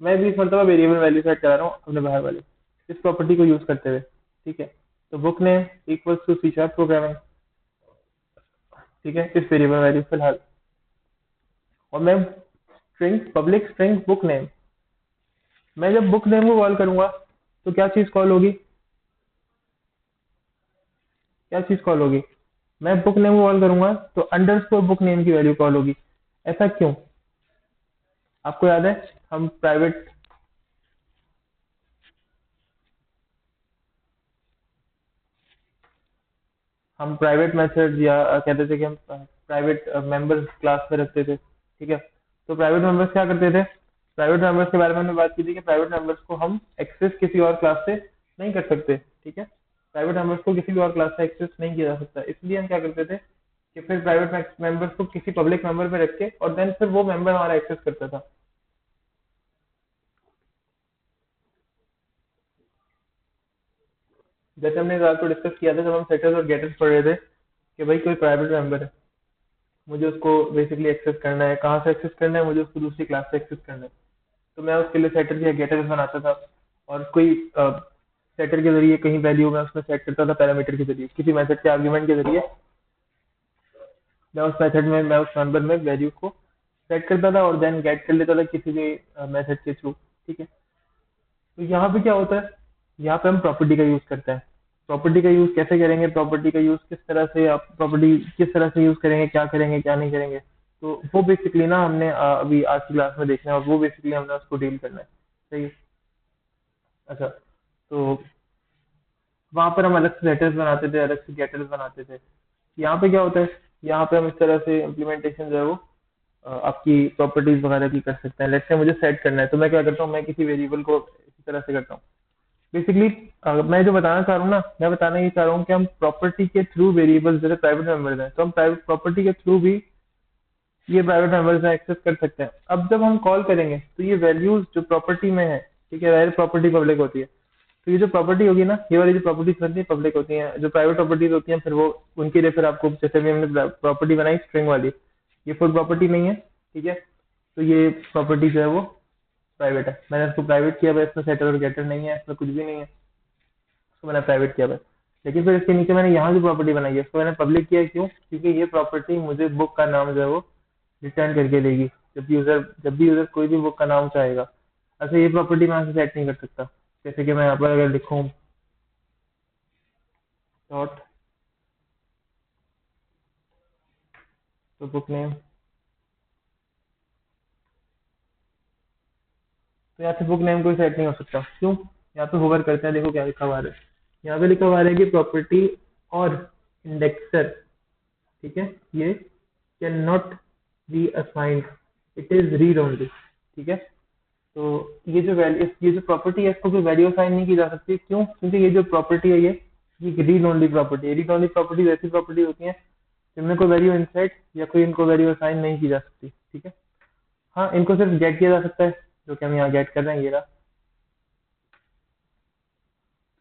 मैं भी इस मरतबा वेरिएबल वैल्यू सेट करा रहा हूँ अपने बाहर वाले इस प्रॉपर्टी को यूज करते हुए, ठीक है। तो book name equals to C sharp programming, ठीक है, इस वेरिएबल वैल्यू फिलहाल। और मैं string public string book name, मैं जब बुक नेम को कॉल करूंगा तो क्या चीज कॉल होगी, क्या चीज कॉल होगी, मैं बुक नेम को कॉल करूंगा तो अंडरस्कोर बुक नेम की वैल्यू कॉल होगी। ऐसा क्यों, आपको याद है हम प्राइवेट, मेथड या कहते थे कि हम प्राइवेट मेंबर्स क्लास में रखते थे, ठीक है। तो प्राइवेट मेंबर्स क्या करते थे, प्राइवेट मेंबर्स के बारे में हमने बात की थी कि प्राइवेट मेंबर्स को हम एक्सेस किसी और क्लास से नहीं कर सकते, ठीक है। प्राइवेट मेंबर्स को किसी भी और क्लास से एक्सेस नहीं किया जा सकता, इसलिए हम क्या करते थे कि फिर प्राइवेट मेंबर्स को किसी पब्लिक मेंबर में रख के और देन फिर वो मेंबर हमारा एक्सेस करता था। जैसे हमने इस बात को डिस्कस किया था जब हम सेटर्स और गेटर्स पढ़ रहे थे कि भाई कोई प्राइवेट मेंबर है, मुझे उसको बेसिकली एक्सेस करना है, कहाँ से एक्सेस करना है, मुझे उसको दूसरी क्लास से एक्सेस करना है। तो मैं उसके लिए सेटर या गेटर्स बनाता था और कोई सेटर के जरिए कहीं वैल्यू मैं उसमें सेट करता था, पैरामीटर के जरिए किसी मेथड के आर्ग्यूमेंट के जरिए मैं उस मेथड में मैं उस मेंबर में वैल्यू को सेट करता था और देन गेट कर लेता था किसी भी मेथड के थ्रू, ठीक है। तो यहाँ पे क्या होता है, यहाँ पे हम प्रॉपर्टी का यूज करते हैं। प्रॉपर्टी का यूज कैसे करेंगे, प्रॉपर्टी का यूज किस तरह से, आप प्रॉपर्टी किस तरह से यूज करेंगे, क्या करेंगे क्या नहीं करेंगे, तो वो बेसिकली ना हमने अभी आज की क्लास में देखना है और वो बेसिकली हमने उसको डील करना है, सही है। अच्छा, तो वहां पर हम अलग से सेटर्स बनाते थे, अलग से गेटर्स बनाते थे। यहाँ पे क्या होता है, यहाँ पे हम इस तरह से इम्प्लीमेंटेशन जो है वो आपकी प्रॉपर्टीज वगैरह की कर सकते हैं। लेट्स से मुझे सेट करना है तो मैं क्या करता हूँ, मैं किसी वेरिएबल को इसी तरह से करता हूँ। बेसिकली मैं जो बताना चाह रहा हूँ ना, मैं बताना ये चाह रहा हूँ कि हम प्रॉपर्टी के थ्रू वेरिएबल जैसे प्राइवेट मेंबर्स हैं तो हम प्राइवेट प्रॉपर्टी के थ्रू भी ये प्राइवेट मेंबर्स एक्सेस कर सकते हैं। अब जब हम कॉल करेंगे तो ये वैल्यूज जो प्रॉपर्टी में है, ठीक है, प्रॉपर्टी पब्लिक होती है, तो ये जो प्रॉपर्टी होगी ना, ये वाली जो प्रॉपर्टीज बनती है पब्लिक होती हैं, जो प्राइवेट प्रॉपर्टीज होती हैं फिर वो उनके लिए फिर आपको जैसे भी हमने प्रॉपर्टी बनाई स्ट्रिंग वाली, ये फुल प्रॉपर्टी नहीं है, ठीक है। तो ये प्रॉपर्टी जो है वो प्राइवेट है, मैंने इसको प्राइवेट किया हुआ है, इसमें सेटर और गेटर नहीं है, इसमें कुछ भी नहीं है, इसको मैंने प्राइवेट किया हुआ है। लेकिन फिर इसके नीचे मैंने यहाँ जो प्रॉपर्टी बनाई है इसको मैंने पब्लिक किया, क्यों, क्योंकि ये प्रॉपर्टी मुझे बुक का नाम जो है वो रिटर्न करके देगी जब भी यूजर कोई भी बुक का नाम चाहेगा। अच्छा, ये प्रॉपर्टी मैं यहाँ से सेट नहीं कर सकता, जैसे कि मैं यहाँ पर अगर लिखूँ डॉट तो बुक नेम, तो यहाँ से बुक नेम कोई सेट नहीं हो सकता, क्यों, यहाँ पे होवर करते हैं, देखो क्या लिखा हुआ है, यहाँ पे लिखा हुआ है कि प्रॉपर्टी और इंडेक्सर, ठीक है, ये can not be assigned, it is read only, ठीक है। तो ये जो प्रॉपर्टी है इसको कोई वैल्यू असाइन नहीं की जा सकती, क्यों, क्योंकि ये जो प्रॉपर्टी है ये रीड ओनली प्रॉपर्टी है। रीड ओनली प्रॉपर्टी ऐसी प्रॉपर्टी होती है जिनमें कोई वैल्यू इंसर्ट या कोई इनको वैल्यू असाइन नहीं की जा सकती, ठीक है। हाँ, इनको सिर्फ गेट किया जा सकता है, जो कि हम यहाँ गेट कर रहे हैं, ये रहा।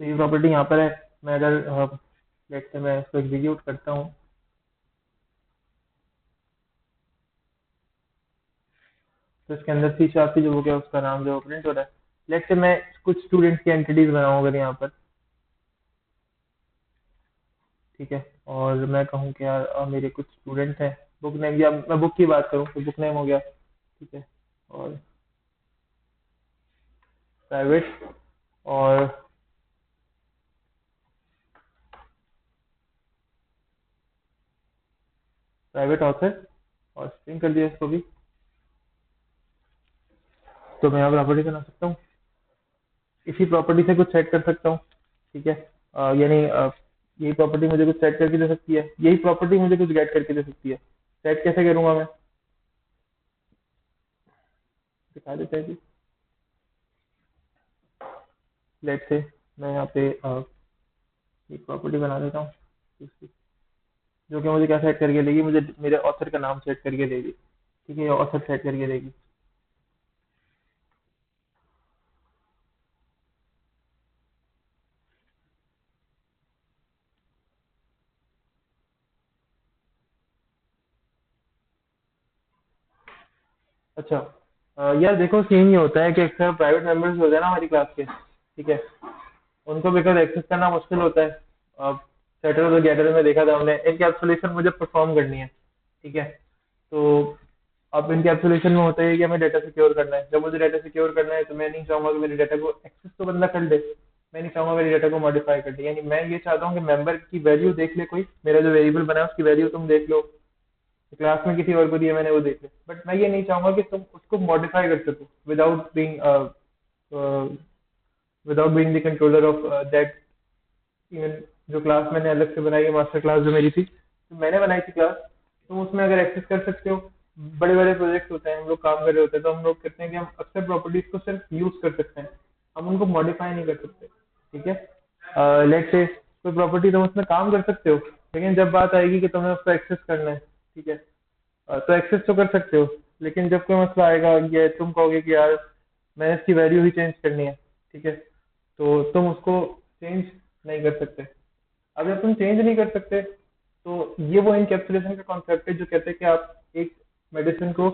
तो ये प्रॉपर्टी यहाँ पर है, मैं अगर लेट से मैं इसको एग्जीक्यूट करता हूँ तो इसके अंदर सी शार्प की जो बुक है उसका नाम जो प्रिंट हो रहा है। लेट से मैं कुछ स्टूडेंट्स की एंटिटीज बनाऊँ अगर यहाँ पर, ठीक है, और मैं कहूँ कि यार मेरे कुछ स्टूडेंट हैं, बुक नेम, या मैं बुक की बात करूँ तो बुक नेम हो गया, ठीक है, और प्राइवेट और प्राइवेट ऑथर और स्ट्रिंग कर दिया इसको भी। तो मैं यहाँ प्रॉपर्टी बना सकता हूँ, इसी प्रॉपर्टी से कुछ सेट कर सकता हूँ, ठीक है। यानी यही प्रॉपर्टी मुझे कुछ सेट करके दे सकती है, यही प्रॉपर्टी मुझे कुछ गेट करके दे सकती है। सेट कैसे करूंगा मैं, दिखा देते हैं कि लेट से मैं यहाँ पे एक प्रॉपर्टी बना देता हूँ जो कि मुझे क्या सेट करके देगी, मुझे मेरे ऑथर का नाम सेट करके देगी, ठीक है, ऑथर सेट करके देगी। अच्छा, यार देखो सीन ये होता है कि अक्सर प्राइवेट मेंबर्स होते हैं ना हमारी क्लास के, ठीक है, उनको बिकॉज एक्सेस करना मुश्किल होता है। अब सेटर और गेटर में देखा था हमने, इनकैप्सुलेशन मुझे परफॉर्म करनी है, ठीक है। तो अब इनकैप्सुलेशन में होता है कि हमें डाटा सिक्योर करना है, जब मुझे डाटा सिक्योर करना है तो मैं नहीं चाहूंगा कि मेरे डाटा को एक्सेस तो बंदा कर दे, मैं नहीं चाहूंगा मेरे डाटा को मॉडिफाई कर दे, यानी मैं ये चाहता हूँ कि मेंबर की वैल्यू देख ले कोई, मेरा जो वेरिएबल बना है उसकी वैल्यू तुम देख लो, क्लास में किसी और को दिया मैंने वो देख ले, बट मैं ये नहीं चाहूंगा कि तुम उसको मॉडिफाई कर सको without being the controller of that. Even जो क्लास मैंने अलग से बनाई है, मास्टर क्लास जो मेरी थी, तो मैंने बनाई थी क्लास, तुम उसमें अगर एक्सेस कर सकते हो, बड़े बड़े प्रोजेक्ट होते हैं, हम लोग काम कर रहे होते हैं, तो हम लोग कहते हैं कि हम अक्सर प्रॉपर्टीज को सिर्फ यूज कर सकते हैं, हम उनको मॉडिफाई नहीं कर सकते। ठीक है, लेट से कोई प्रॉपर्टी तुम उसमें काम कर सकते हो, लेकिन जब बात आएगी कि तुम्हें उसको एक्सेस करना है, ठीक है, तो एक्सेस तो कर सकते हो, लेकिन जब कोई मसला आएगा ये तुम कहोगे कि यार मैंने इसकी वैल्यू ही चेंज करनी है, ठीक है, तो तुम उसको चेंज नहीं कर सकते। अगर तुम चेंज नहीं कर सकते तो ये वो इनकैप्सुलेशन का कॉन्सेप्ट है जो कहते हैं कि आप एक मेडिसिन को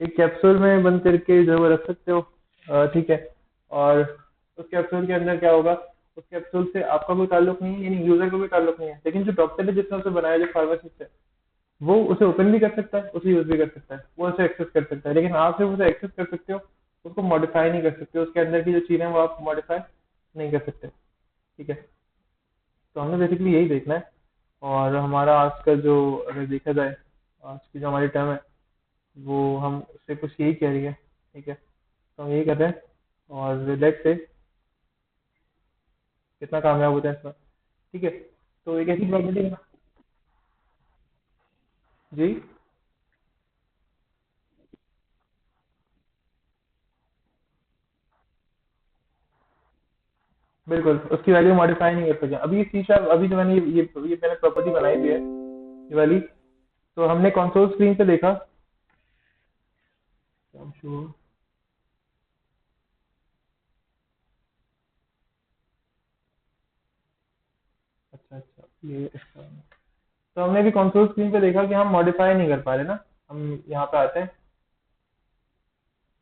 एक कैप्सूल में बंद करके जो है वो रख सकते हो, ठीक है, और उस कैप्सूल के अंदर क्या होगा, उस कैप्सूल से आपका कोई ताल्लुक नहीं है, यानी यूजर को भी ताल्लुक नहीं है, लेकिन जो डॉक्टर है जिसने उसे बनाया, जो फार्मासिस्ट है, वो उसे ओपन भी कर सकता है, उसे यूज भी कर सकता है, वो उसे एक्सेस कर सकता है, लेकिन आप सिर्फ उसे एक्सेस कर सकते हो, उसको मॉडिफाई नहीं कर सकते, उसके अंदर की जो चीजें हैं वो आप मॉडिफाई नहीं कर सकते। ठीक है, तो हमने बेसिकली यही देखना है। और हमारा आज का जो, अगर देखा जाए, आज की जो हमारी टर्म है वो हम उससे कुछ यही कह रही है। ठीक है, तो हम यही कर रहे हैं, और लेट्स से कितना कामयाब होता है इसमें। ठीक है, तो एक ऐसी प्रॉपर्टी। जी, बिल्कुल उसकी वैल्यू मॉडिफाई नहीं कर सके। अभी ये शीशा, अभी जो मैंने ये मैंने प्रॉपर्टी बनाई हुई है, ये वाली, तो हमने कंसोल स्क्रीन पे देखा। अच्छा अच्छा, ये इसका, तो हमने भी कंसोल स्क्रीन पे देखा कि हम मॉडिफाई नहीं कर पा रहे ना। हम यहाँ पे आते हैं,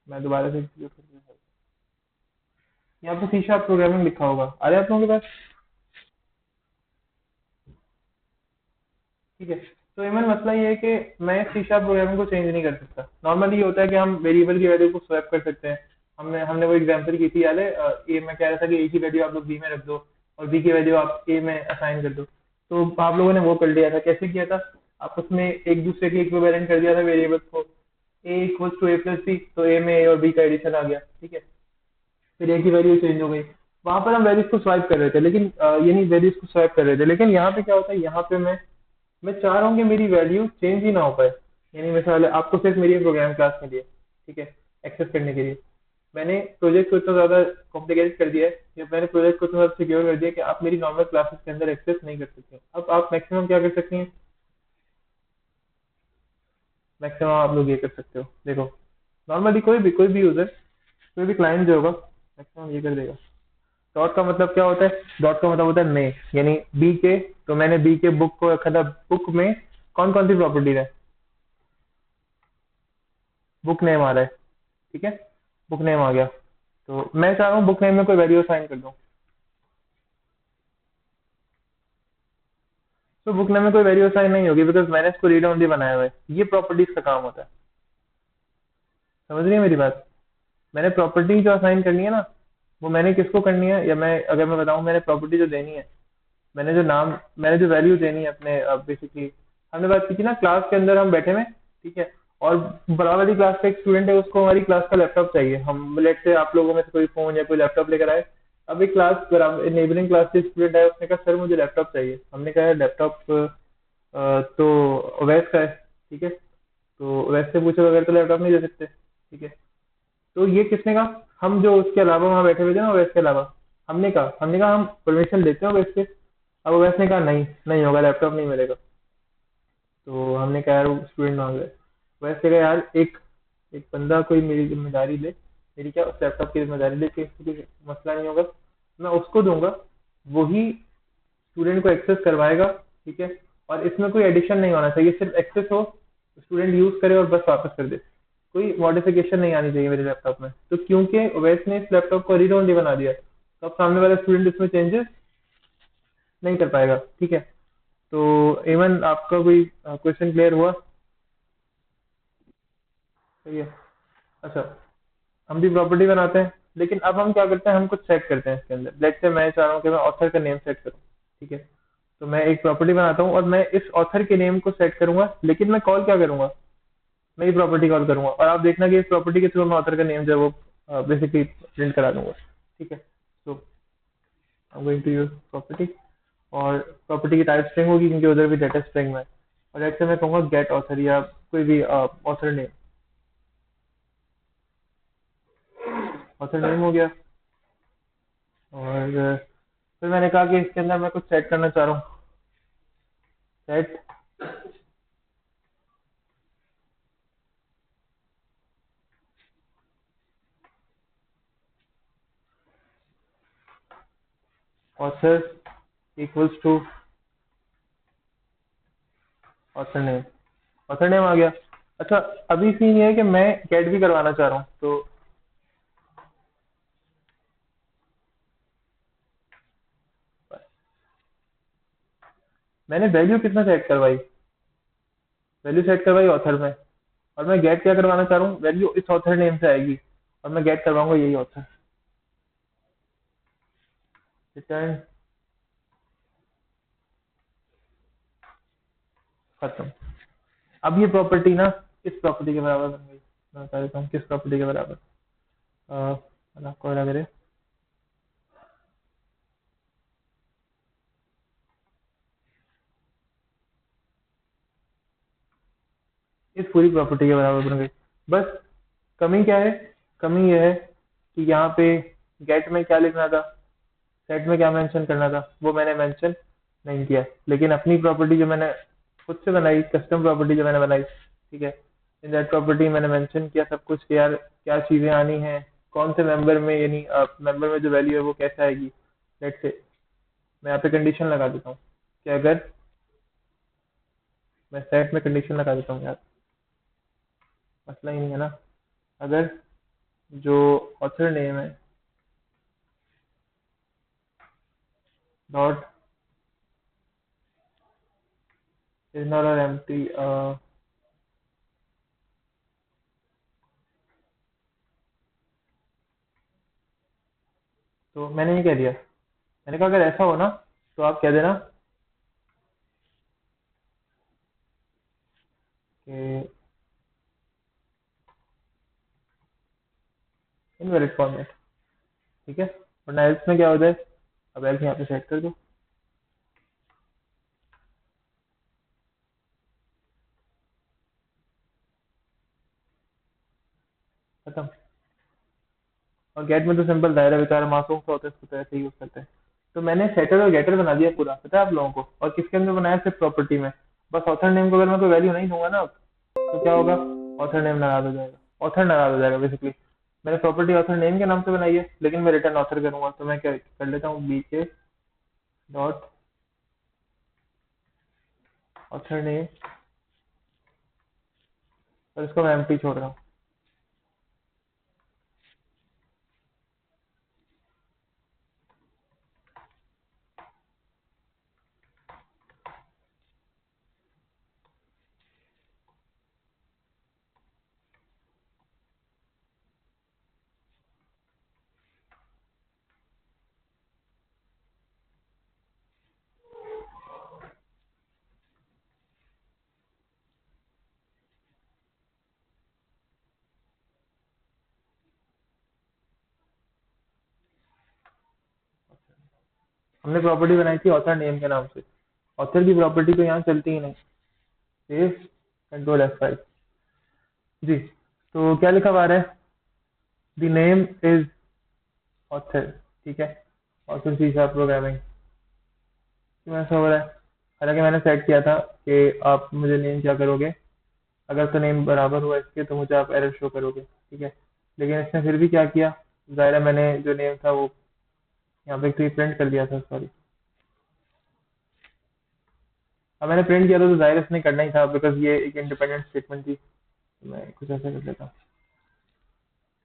मैं दोबारा से execute करके दिखाता हूँ। यहाँ पे शीशा प्रोग्रामिंग लिखा होगा, आ रहा है आप लोगों के पास? ठीक है, तो इमन मसला ये है कि मैं शीशा प्रोग्रामिंग को चेंज नहीं कर सकता। नॉर्मली ये होता है कि हम वेरिएबल की वैल्यू को स्वैप कर सकते हैं। हमने हमने वो एग्जांपल की थी, याद है? ए में कह रहा था कि ए की वैल्यू आप लोग बी में रख दो और बी की वैल्यू आप ए में असाइन कर दो। तो आप लोगों ने वो कर लिया था, कैसे किया था? आप उसमें एक दूसरे के इक्विवेलेंट कर दिया था वेरिएबल को। A equal to A plus B, तो ए में ए और बी का एडिशन आ गया। ठीक है, फिर ए की वैल्यू चेंज हो गई। वहां पर हम वैल्यूज को स्वाइप कर रहे थे, लेकिन यानी वैल्यूज को स्वाइप कर रहे थे, लेकिन यहाँ पे क्या होता है, यहाँ पे मैं चाह रहा हूँ कि मेरी वैल्यू चेंज ही ना हो पाए। यानी मिसाल है, आपको सिर्फ मेरी प्रोग्राम क्लास मिली है, ठीक है, एक्सेस करने के लिए। मैंने प्रोजेक्ट को इतना ज्यादा कॉम्प्लिकेटेड कर दिया है, या मैंने प्रोजेक्ट को इतना ज्यादा सिक्योर कर दिया कि आप मेरी नॉर्मल क्लासेस के अंदर एक्सेस नहीं कर सकते। अब आप मैक्सिमम क्या कर सकती हैं? मैक्सिमम आप लोग ये कर सकते हो, देखो, नॉर्मली कोई भी यूजर, कोई भी क्लाइंट जो होगा, मैक्सिमम ये कर देगा। डॉट का मतलब क्या होता है? डॉट का मतलब होता है में, यानी बी के, तो मैंने बी के बुक को रखा था, बुक में कौन कौन सी प्रॉपर्टी है? बुक नेम आ रहा है, ठीक है, बुक नेम आ गया, तो मैं चाह रहा हूँ बुक नेम में कोई वैल्यू असाइन कर दूं। तो बुक नेम में कोई वैल्यू असाइन नहीं होगी, बिकॉज मैंने इसको रीड ओनली बनाया हुआ है। ये प्रॉपर्टीज का काम होता है, समझ रही है मेरी बात? मैंने प्रॉपर्टी जो असाइन करनी है ना, वो मैंने किसको करनी है, या मैं अगर मैं बताऊं, मैंने प्रॉपर्टी जो देनी है, मैंने जो नाम, मैंने जो वैल्यू देनी है अपने, बेसिकली हमने बात की थी ना, क्लास के अंदर हम बैठे हुए, ठीक है, और बड़ा वाली क्लास का एक स्टूडेंट है, उसको हमारी क्लास का लैपटॉप चाहिए। हम लेट से आप लोगों में से कोई फोन या कोई लैपटॉप लेकर आए। अब एक क्लास, नेबरिंग क्लास के स्टूडेंट है, उसने कहा सर मुझे लैपटॉप चाहिए। हमने कहा लैपटॉप तो अवैध का है, ठीक है, तो अवैध से पूछे बगैर तो लैपटॉप नहीं दे सकते, ठीक है। तो ये किसने कहा? हम जो उसके अलावा वहां बैठे हुए थे ना, अवैध के अलावा, हमने कहा हम परमिशन देते हैं अवैध से। अब अवैध ने कहा नहीं, नहीं होगा, लैपटॉप नहीं मिलेगा। तो हमने कहा यार वो स्टूडेंट मांग रहे। वैसे कहा यार, एक एक बंदा कोई मेरी जिम्मेदारी ले, मेरी क्या, उस लैपटॉप की जिम्मेदारी ले, कि इसको कोई मसला नहीं होगा, मैं उसको दूंगा, वही स्टूडेंट को एक्सेस करवाएगा, ठीक है। और इसमें कोई एडिशन नहीं होना चाहिए, सिर्फ एक्सेस हो, स्टूडेंट यूज करे और बस वापस कर दे। कोई मॉडिफिकेशन नहीं आनी चाहिए मेरे लैपटॉप में। तो क्योंकि ओएस ने इस लैपटॉप को रीड ओनली बना दिया, तो अब सामने वाला स्टूडेंट इसमें चेंजेस नहीं कर पाएगा, ठीक है। तो इवन आपका कोई क्वेश्चन क्लियर हुआ? सही है। अच्छा, हम भी प्रॉपर्टी बनाते हैं, लेकिन अब हम क्या करते हैं, हम कुछ सेट करते हैं इसके अंदर। लेट्स से मैं चाह रहा हूँ कि मैं ऑथर का नेम सेट करूँ, ठीक है। तो मैं एक प्रॉपर्टी बनाता हूँ और मैं इस ऑथर के नेम को सेट करूंगा, लेकिन मैं कॉल क्या करूंगा? मैं ये प्रॉपर्टी कॉल करूंगा, और आप देखना कि इस प्रॉपर्टी के थ्रू मैं ऑथर का नेम जो है वो बेसिकली प्रिंट करा दूंगा, ठीक है। तो I am going to use property, और प्रॉपर्टी की टाइप स्ट्रिंग होगी क्योंकि उधर भी डेटा स्ट्रिंग में है। और ऐसे मैं कहूँगा गेट ऑथर या कोई भी ऑथर नेम हो गया। और फिर मैंने कहा कि इसके अंदर मैं कुछ सेट करना चाह रहा हूँ। Set author equals to author name. Author name आ गया। अच्छा, अभी सीन ये है कि मैं गेट भी करवाना चाह रहा हूँ, तो मैंने वैल्यू कितना सेट करवाई? वैल्यू सेट करवाई ऑथर में, और मैं गेट क्या करवाना चाह रहा हूँ, वैल्यू इस ऑथर नेम से आएगी और मैं गेट करवाऊंगा यही ऑथर। रिटर्न खत्म। अब ये प्रॉपर्टी ना इस प्रॉपर्टी के बराबर बन गई। मैं बता देता हूँ किस प्रॉपर्टी के बराबर। आपको क्या करे, इस पूरी प्रॉपर्टी के बराबर बन गई। बस कमी क्या है? कमी यह है कि यहाँ पे गेट में क्या लिखना था, सेट में क्या मेंशन करना था, वो मैंने मेंशन नहीं किया। लेकिन अपनी प्रॉपर्टी जो मैंने खुद से बनाई, कस्टम प्रॉपर्टी जो मैंने बनाई, ठीक है, इन दैट प्रॉपर्टी मैंने मेंशन किया सब कुछ कि यार क्या चीजें आनी है, कौन से मेंबर में, यानी मेंबर में जो वैल्यू है वो कैसे आएगी। लेट से मैं यहाँ पे कंडीशन लगा देता हूँ कि अगर मैं सेट में कंडीशन लगा देता हूँ यार, मसला ही नहीं है ना। अगर जो ऑथर नेम है डॉट इज नॉट और एम्प्टी, तो मैंने ये कह दिया, मैंने कहा अगर ऐसा हो ना तो आप कह देना कि इनवैलिड फॉर्मेट, ठीक है। वरना एल्स में क्या हो जाए, अब एल्स यहाँ पे सेट कर दो, खत्म। और गेट में तो सिंपल दायरा बेकार मासूम सा होता है, इसको तो ऐसे ही यूज करते हैं। तो मैंने सेटर और गेटर बना दिया पूरा, पता है आप लोगों को, और किसके अंदर बनाया, सिर्फ प्रॉपर्टी में। बस ऑथर नेम को अगर मैं कोई वैल्यू नहीं दूंगा ना, तो क्या होगा, ऑथर नेम नाराज हो जाएगा, ऑथर नाराज हो जाएगा बेसिकली। मैंने प्रॉपर्टी ऑथर नेम के नाम से बनाई है, लेकिन मैं रिटर्न ऑथर करूंगा, तो मैं क्या कर लेता हूँ, बी के डॉट ऑथर नेम, और इसको मैं एम्प्टी छोड़ रहा हूँ। हमने प्रॉपर्टी बनाई थी ऑथर नेम के नाम से, ऑथर की प्रॉपर्टी तो यहाँ चलती ही नहीं। Save control F5। जी, तो क्या लिखा हुआ है, द नेम इज ऑथर, ठीक है, ऑथर सी शार्प प्रोग्रामिंग। क्यों ऐसा हो रहा है? हालांकि मैंने सेट किया था कि आप मुझे नेम क्या करोगे, अगर तो नेम बराबर हुआ इसके तो मुझे आप एरर शो करोगे, ठीक है। लेकिन इसने फिर भी क्या किया, जाहिर है मैंने जो नेम था वो यहाँ पे प्रिंट कर दिया था, सॉरी। अब मैंने प्रिंट किया था तो जाहिर है इसने करना ही था, बिकॉज ये एक इंडिपेंडेंट स्टेटमेंट थी। तो मैं कुछ ऐसा कर लेता हूँ,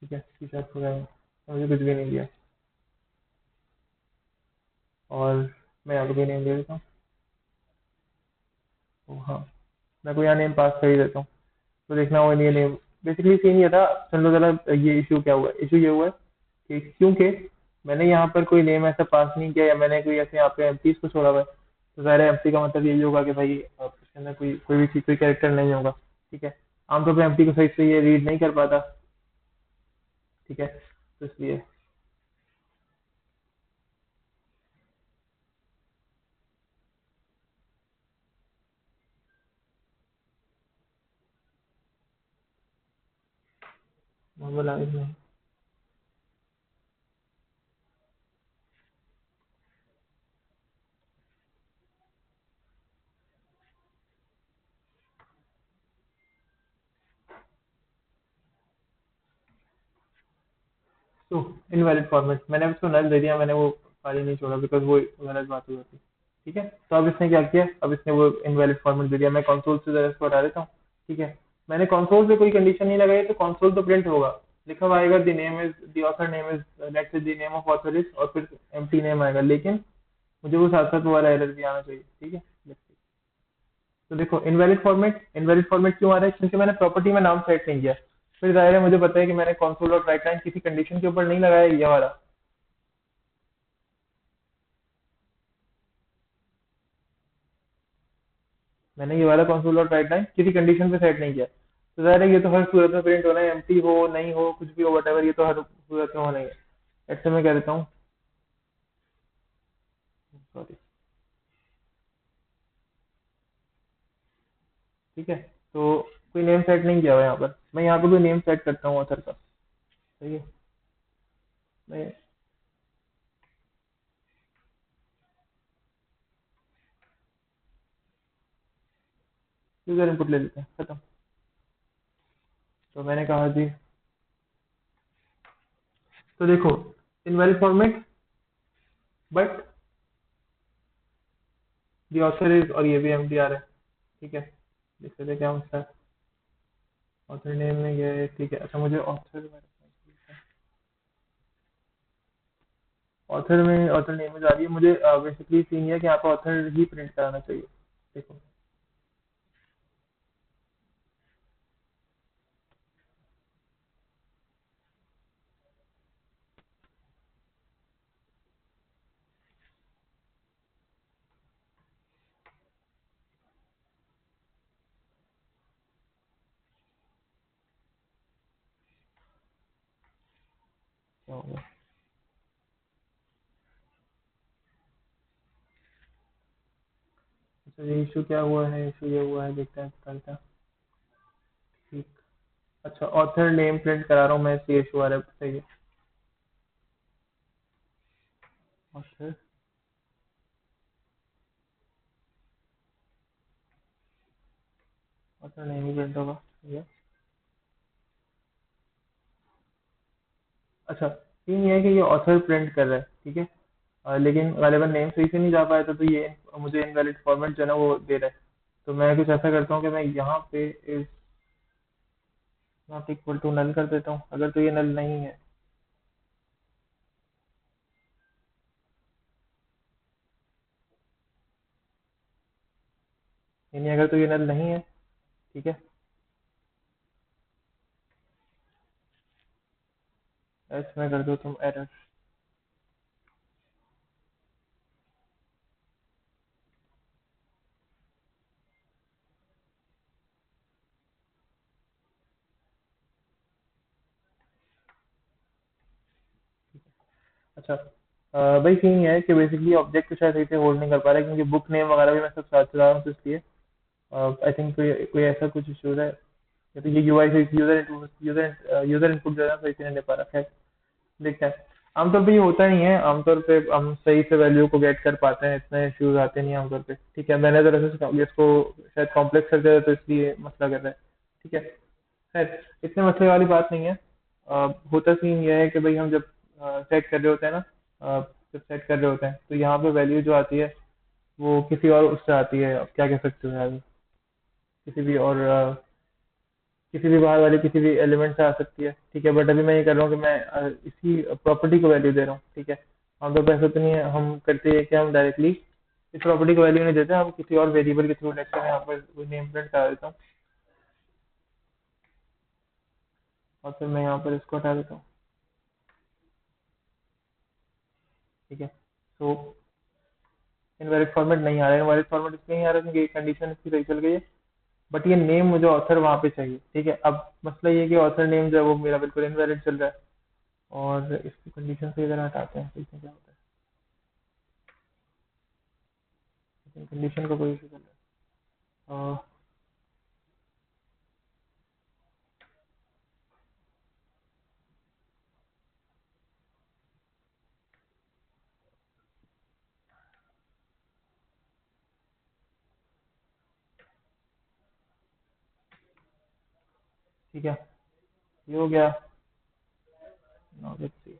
ठीक है, सी शार्प प्रोग्रामिंग, मुझे कुछ भी नहीं दिया, और मैं यहाँ पे कोई नेम दे देता हूँ। तो हाँ, मैं कोई यहाँ नेम पास कर ही देता हूँ, तो देखना वो ये नेम, बेसिकली सीन ये था। सुन लो जरा, ये इशू क्या हुआ है, इशू ये हुआ है कि क्योंकि मैंने यहाँ पर कोई नेम ऐसा पास नहीं किया, या मैंने कोई ऐसे यहाँ पे एम्प्टीज को छोड़ा हुआ है, तो ज़ाहिर है एम्प्टी का मतलब यही होगा कि भाई इसके अंदर कोई कोई भी चीज, कोई कैरेक्टर नहीं होगा, ठीक है। आमतौर पर एम्प्टी को सही से ये रीड नहीं कर पाता, ठीक है, तो इसलिए नॉर्मल आगे नहीं। तो इनवैलिड फॉर्मेट, मैंने अब उसको नल दे दिया, मैंने वो खाली नहीं छोड़ा बिकॉज वो गलत बात हो जाती। ठीक है, तो अब इसने क्या किया, अब इसने वो इनवैलिड फॉर्मेट दे दिया। मैं कंसोल से जरा इसको हटा देता हूँ। ठीक है, मैंने कंसोल पे कोई कंडीशन नहीं लगाई, तो कंसोल तो प्रिंट होगा, लिखा हुआ आएगा the name is, the author name is, let's say the name of author is, और फिर एम्प्टी नेम आएगा, लेकिन मुझे वो साथ साथ वो वाला एरर भी आना चाहिए। ठीक है, तो देखो इनवैलिड फॉर्मेट क्यों आ रहा है, क्योंकि मैंने प्रॉपर्टी में नाम सेट नहीं किया। फिर जाहिर है मुझे पता है कि मैंने कंसोल और राइट लाइन किसी कंडीशन के ऊपर नहीं लगाया, ये वाला मैंने ये वाला कंसोल और राइट लाइन किसी कंडीशन पे सेट नहीं किया। तो जाहिर है ये तो हर सूरत में प्रिंट होना है, एम्प्टी हो नहीं हो कुछ भी हो वट, ये तो हर सूरत में होना ही है। ऐसे मैं कह देता हूँ, सॉरी। ठीक है, तो कोई नेम सेट नहीं किया हुआ यहाँ पर, मैं यहाँ पे कोई नेम सेट करता हूँ ऑथर का। सही है, मैं यूजर इनपुट ले लेते हैं, खत्म। तो मैंने कहा जी, तो देखो invalid format but the author is, और ये भी एम्प्टी आ रहा है। ठीक है, देखते थे क्या मसला है। ऑथर नेम में गए, ठीक है। अच्छा, मुझे ऑथर में ऑथर नेम में जा रही है, मुझे बेसिकली सीन ये है कि यहाँ पे ऑथर ही प्रिंट कराना चाहिए। देखो, क्या होगा। अच्छा, ये इशू क्या हुआ है, इशू ये हुआ है, देखते हैं कल का। ठीक। अच्छा, ऑथर नेम प्रिंट करा रहा हूँ मैं, इसलिए इशू आ रहा है, सही है। ऑथर, ऑथर नेम ही प्रिंट होगा, सही है। अच्छा, सीन ये है कि ये ऑथर प्रिंट कर रहा है, ठीक है। लेकिन गालिबन नेम सही से नहीं जा पाया था, तो ये मुझे इनवैलिड फॉर्मेट जो है ना वो दे रहा है। तो मैं कुछ ऐसा करता हूँ कि मैं यहाँ पे is not equal to null कर देता हूँ, अगर तो ये नल नहीं है। यानी अगर तो ये नल नहीं है, ठीक है, एस में कर दो तुम एरर। अच्छा, भाई सीन ये है कि बेसिकली ऑब्जेक्ट को शायद सही से होल्ड नहीं कर पा रहा है, क्योंकि बुक नेम वगैरह भी मैं सब साथ चला रहा हूँ, तो इसलिए आई थिंक कोई ऐसा कुछ इशू है, या तो ये यूआई से यूजर इनपुट जो है ना सही से नहीं ले पा रहा है। देखते हैं, आमतौर पे ये होता नहीं है, आमतौर पे हम सही से वैल्यू को गेट कर पाते हैं, इतने इश्यूज आते नहीं हैं आमतौर पे। ठीक है, मैंने जरा से इसको शायद कॉम्प्लेक्स कर दिया, तो इसलिए मसला कर रहा है। ठीक है, खैर इतने मसले वाली बात नहीं है। होता सीन ये है कि भाई हम जब सेट कर रहे होते हैं ना, जब सेट कर रहे होते हैं तो यहाँ पे वैल्यू जो आती है वो किसी और उससे आती है, अब क्या कह सकते हो यार, किसी भी और किसी भी बाहर वाले किसी भी एलिमेंट से आ सकती है। ठीक है, बट अभी मैं ये कर रहा हूँ कि मैं इसी प्रॉपर्टी को वैल्यू दे रहा हूँ। ठीक है, आमतौर पर ऐसा तो नहीं है, हम करते हैं कि हम डायरेक्टली इस प्रॉपर्टी को वैल्यू नहीं देते, हम किसी और वेरिएबल के थ्रू लेते हैं, यहाँ पर कोई नेम प्रिंट करा देता हूँ, और फिर मैं यहाँ पर इसको हटा देता हूँ। ठीक है, तो इनवैलिड फॉर्मेट नहीं आ रहा है, इनवैलिड फॉर्मेट इसलिए नहीं आ रहा है क्योंकि कंडीशन इसकी सही चल गई है, बट ये नेम मुझे ऑथर वहाँ पे चाहिए। ठीक है, अब मसला ये है कि ऑथर नेम जो है वो मेरा बिल्कुल इनवैलिड चल रहा है, और इसकी कंडीशन से इधर हटाते हैं, देखते हैं क्या होता है। कंडीशन का कोई इशू चल रहा है। ठीक है, ये हो गया। Now let's see.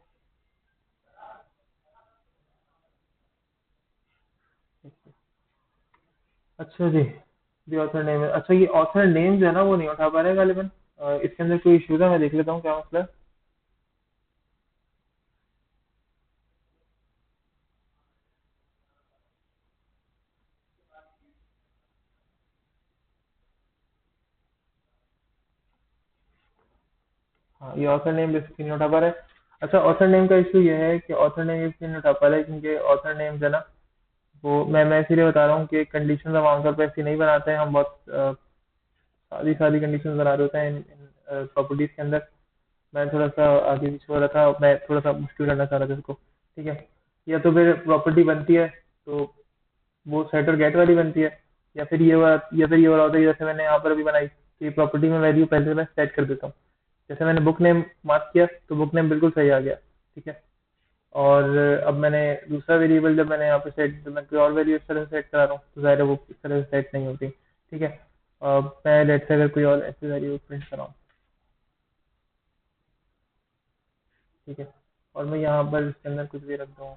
अच्छा जी, ये ऑथर नेम है। अच्छा, ये ऑथर नेम जो है ना वो नहीं उठा पा रहे हैं गालिबन। इसके अंदर कोई इशू था, मैं देख लेता हूँ क्या मसला है। हाँ, ये ऑथर नेम बेसिकली नहीं उठा पा रहा है। अच्छा, ऑथर नेम का इशू ये है कि ऑथर नेम इसलिए नहीं उठा पा रहा है क्योंकि ऑथर नेम जो है ना, वो मैं इसीलिए बता रहा हूँ कि कंडीशन हम आमतौर पर ऐसी नहीं बनाते हैं। हम बहुत सादी सादी कंडीशन बना रहे होते हैं इन प्रॉपर्टीज के अंदर। मैं थोड़ा सा आगे पीछे हो रहा था, मैं थोड़ा सा मुश्किल करना चाह रहा था इसको। ठीक है, या तो फिर प्रॉपर्टी बनती है तो वो सेट और गेट वाली बनती है, या फिर ये वाला होता है जैसे मैंने यहाँ पर अभी बनाई, तो ये प्रॉपर्टी में वैल्यू पहले मैं सेट कर देता हूँ। जैसे मैंने बुक नेम मार्क किया तो बुक नेम बिल्कुल सही आ गया। ठीक है, और अब मैंने दूसरा वेरिएबल जब मैंने यहाँ पे सेट, जब मैं कोई और वैल्यू इस तरह से सेट करा रहा हूँ तो ज़ाहिर है वो इस तरह से सेट नहीं होती। ठीक है, अब मैं लेट से अगर कोई और ऐसी वैल्यू प्रिंट कर रहा हूँ, ठीक है, और मैं यहाँ पर इसके अंदर कुछ भी रख दूँ।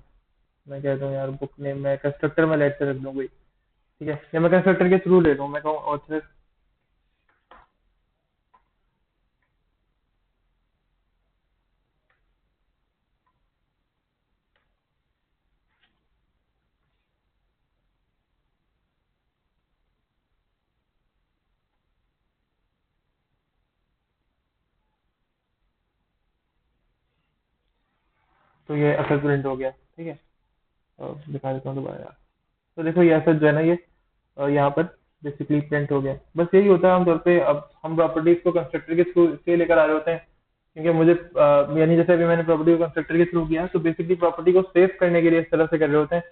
मैं कहता हूँ यार बुक नेम मैं कंस्ट्रक्टर में लेट से रख दूँ कोई। ठीक है, या मैं कंस्ट्रक्टर के थ्रू ले लूँ, मैं कहूँ ऑथर। तो ये असर प्रिंट हो गया। ठीक है, दिखा देता हूँ दोबारा यार। तो देखो ये असर जो है ना, ये यहाँ पर बेसिकली प्रिंट हो गया। बस यही होता है आमतौर पे। अब हम प्रॉपर्टीज को कंस्ट्रक्टर के थ्रू इसलिए लेकर आ रहे होते हैं क्योंकि मुझे यानी जैसे अभी मैंने प्रॉपर्टी को कंस्ट्रक्टर के थ्रू किया तो बेसिकली प्रॉपर्टी को सेव करने के लिए इस तरह से कर रहे होते हैं।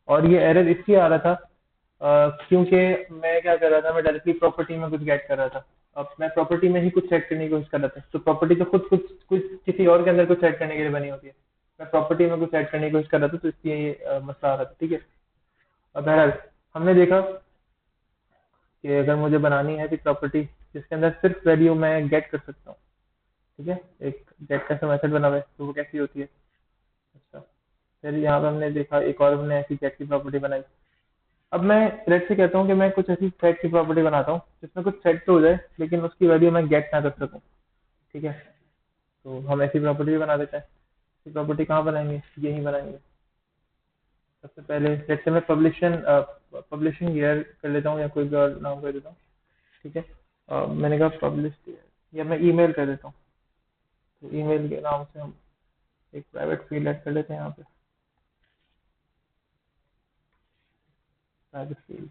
और ये एरर इसलिए आ रहा था क्योंकि मैं क्या कर रहा था, मैं डायरेक्टली प्रॉपर्टी में कुछ गेट कर रहा था। अब मैं प्रॉपर्टी में ही कुछ सेट करने की कोशिश कर रहा था, तो प्रॉपर्टी तो खुद कुछ कुछ किसी और के अंदर कुछ सेट करने के लिए बनी होती है। मैं प्रॉपर्टी में कुछ सेट करने की कोशिश कर रहा था, तो इसलिए ये मसला आ रहा था। ठीक है, अब बहरहाल हमने देखा कि अगर मुझे बनानी है एक प्रॉपर्टी जिसके अंदर सिर्फ वैल्यू मैं गेट कर सकता हूँ। ठीक है, एक गेट का मेथड बना हुआ है, तो वो कैसी होती है। अच्छा, फिर यहाँ पे हमने देखा एक और हमने ऐसी गेट की प्रॉपर्टी बनाई। अब मैं थ्रेड से कहता हूँ कि मैं कुछ ऐसी थ्रेड की प्रॉपर्टी बनाता हूँ जिसमें कुछ सेट तो हो जाए लेकिन उसकी वैल्यू मैं गेट ना कर सकूँ। ठीक है, तो हम ऐसी प्रॉपर्टी भी बना देते हैं। ऐसी प्रॉपर्टी कहाँ बनाएंगे, यही बनाएंगे। सबसे पहले जैसे मैं पब्लिशिंग ईयर कर लेता हूँ या कोई भी और नाम कर देता हूँ। ठीक है, मैंने कहा पब्लिश या मैं ईमेल कर देता हूँ। तो ईमेल के नाम से हम एक प्राइवेट फील्ड ऐड कर लेते हैं यहाँ पे, प्राइवेट फील्ड।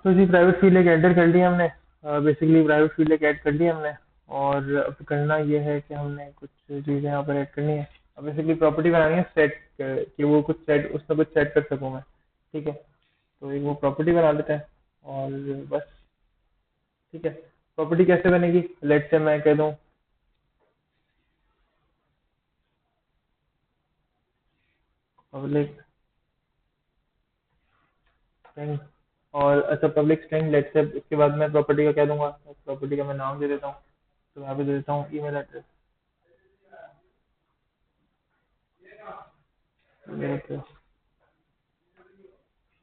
तो जी प्राइवेट फील्ड एक एंटर कर लिया हमने। बेसिकली प्राइवेट फील्ड एक ऐड कर लिया हमने। और अब करना ये है कि हमने कुछ चीज़ें यहाँ पर ऐड करनी है। अब बेसिकली प्रॉपर्टी बनानी है सेट कि वो कुछ सेट उसमें कुछ सेट कर सकूँ मैं। ठीक है, तो एक वो प्रॉपर्टी बना लेते हैं और बस। ठीक है, प्रॉपर्टी कैसे बनेगी, लेट से मैं कह दूँ पब्लिक स्ट्रिंग। और अच्छा, पब्लिक स्ट्रिंग लेट से उसके बाद मैं प्रॉपर्टी का कह दूंगा, प्रॉपर्टी का मैं नाम दे देता हूँ। तो यहाँ पे दे देता हूँ email address. Email address,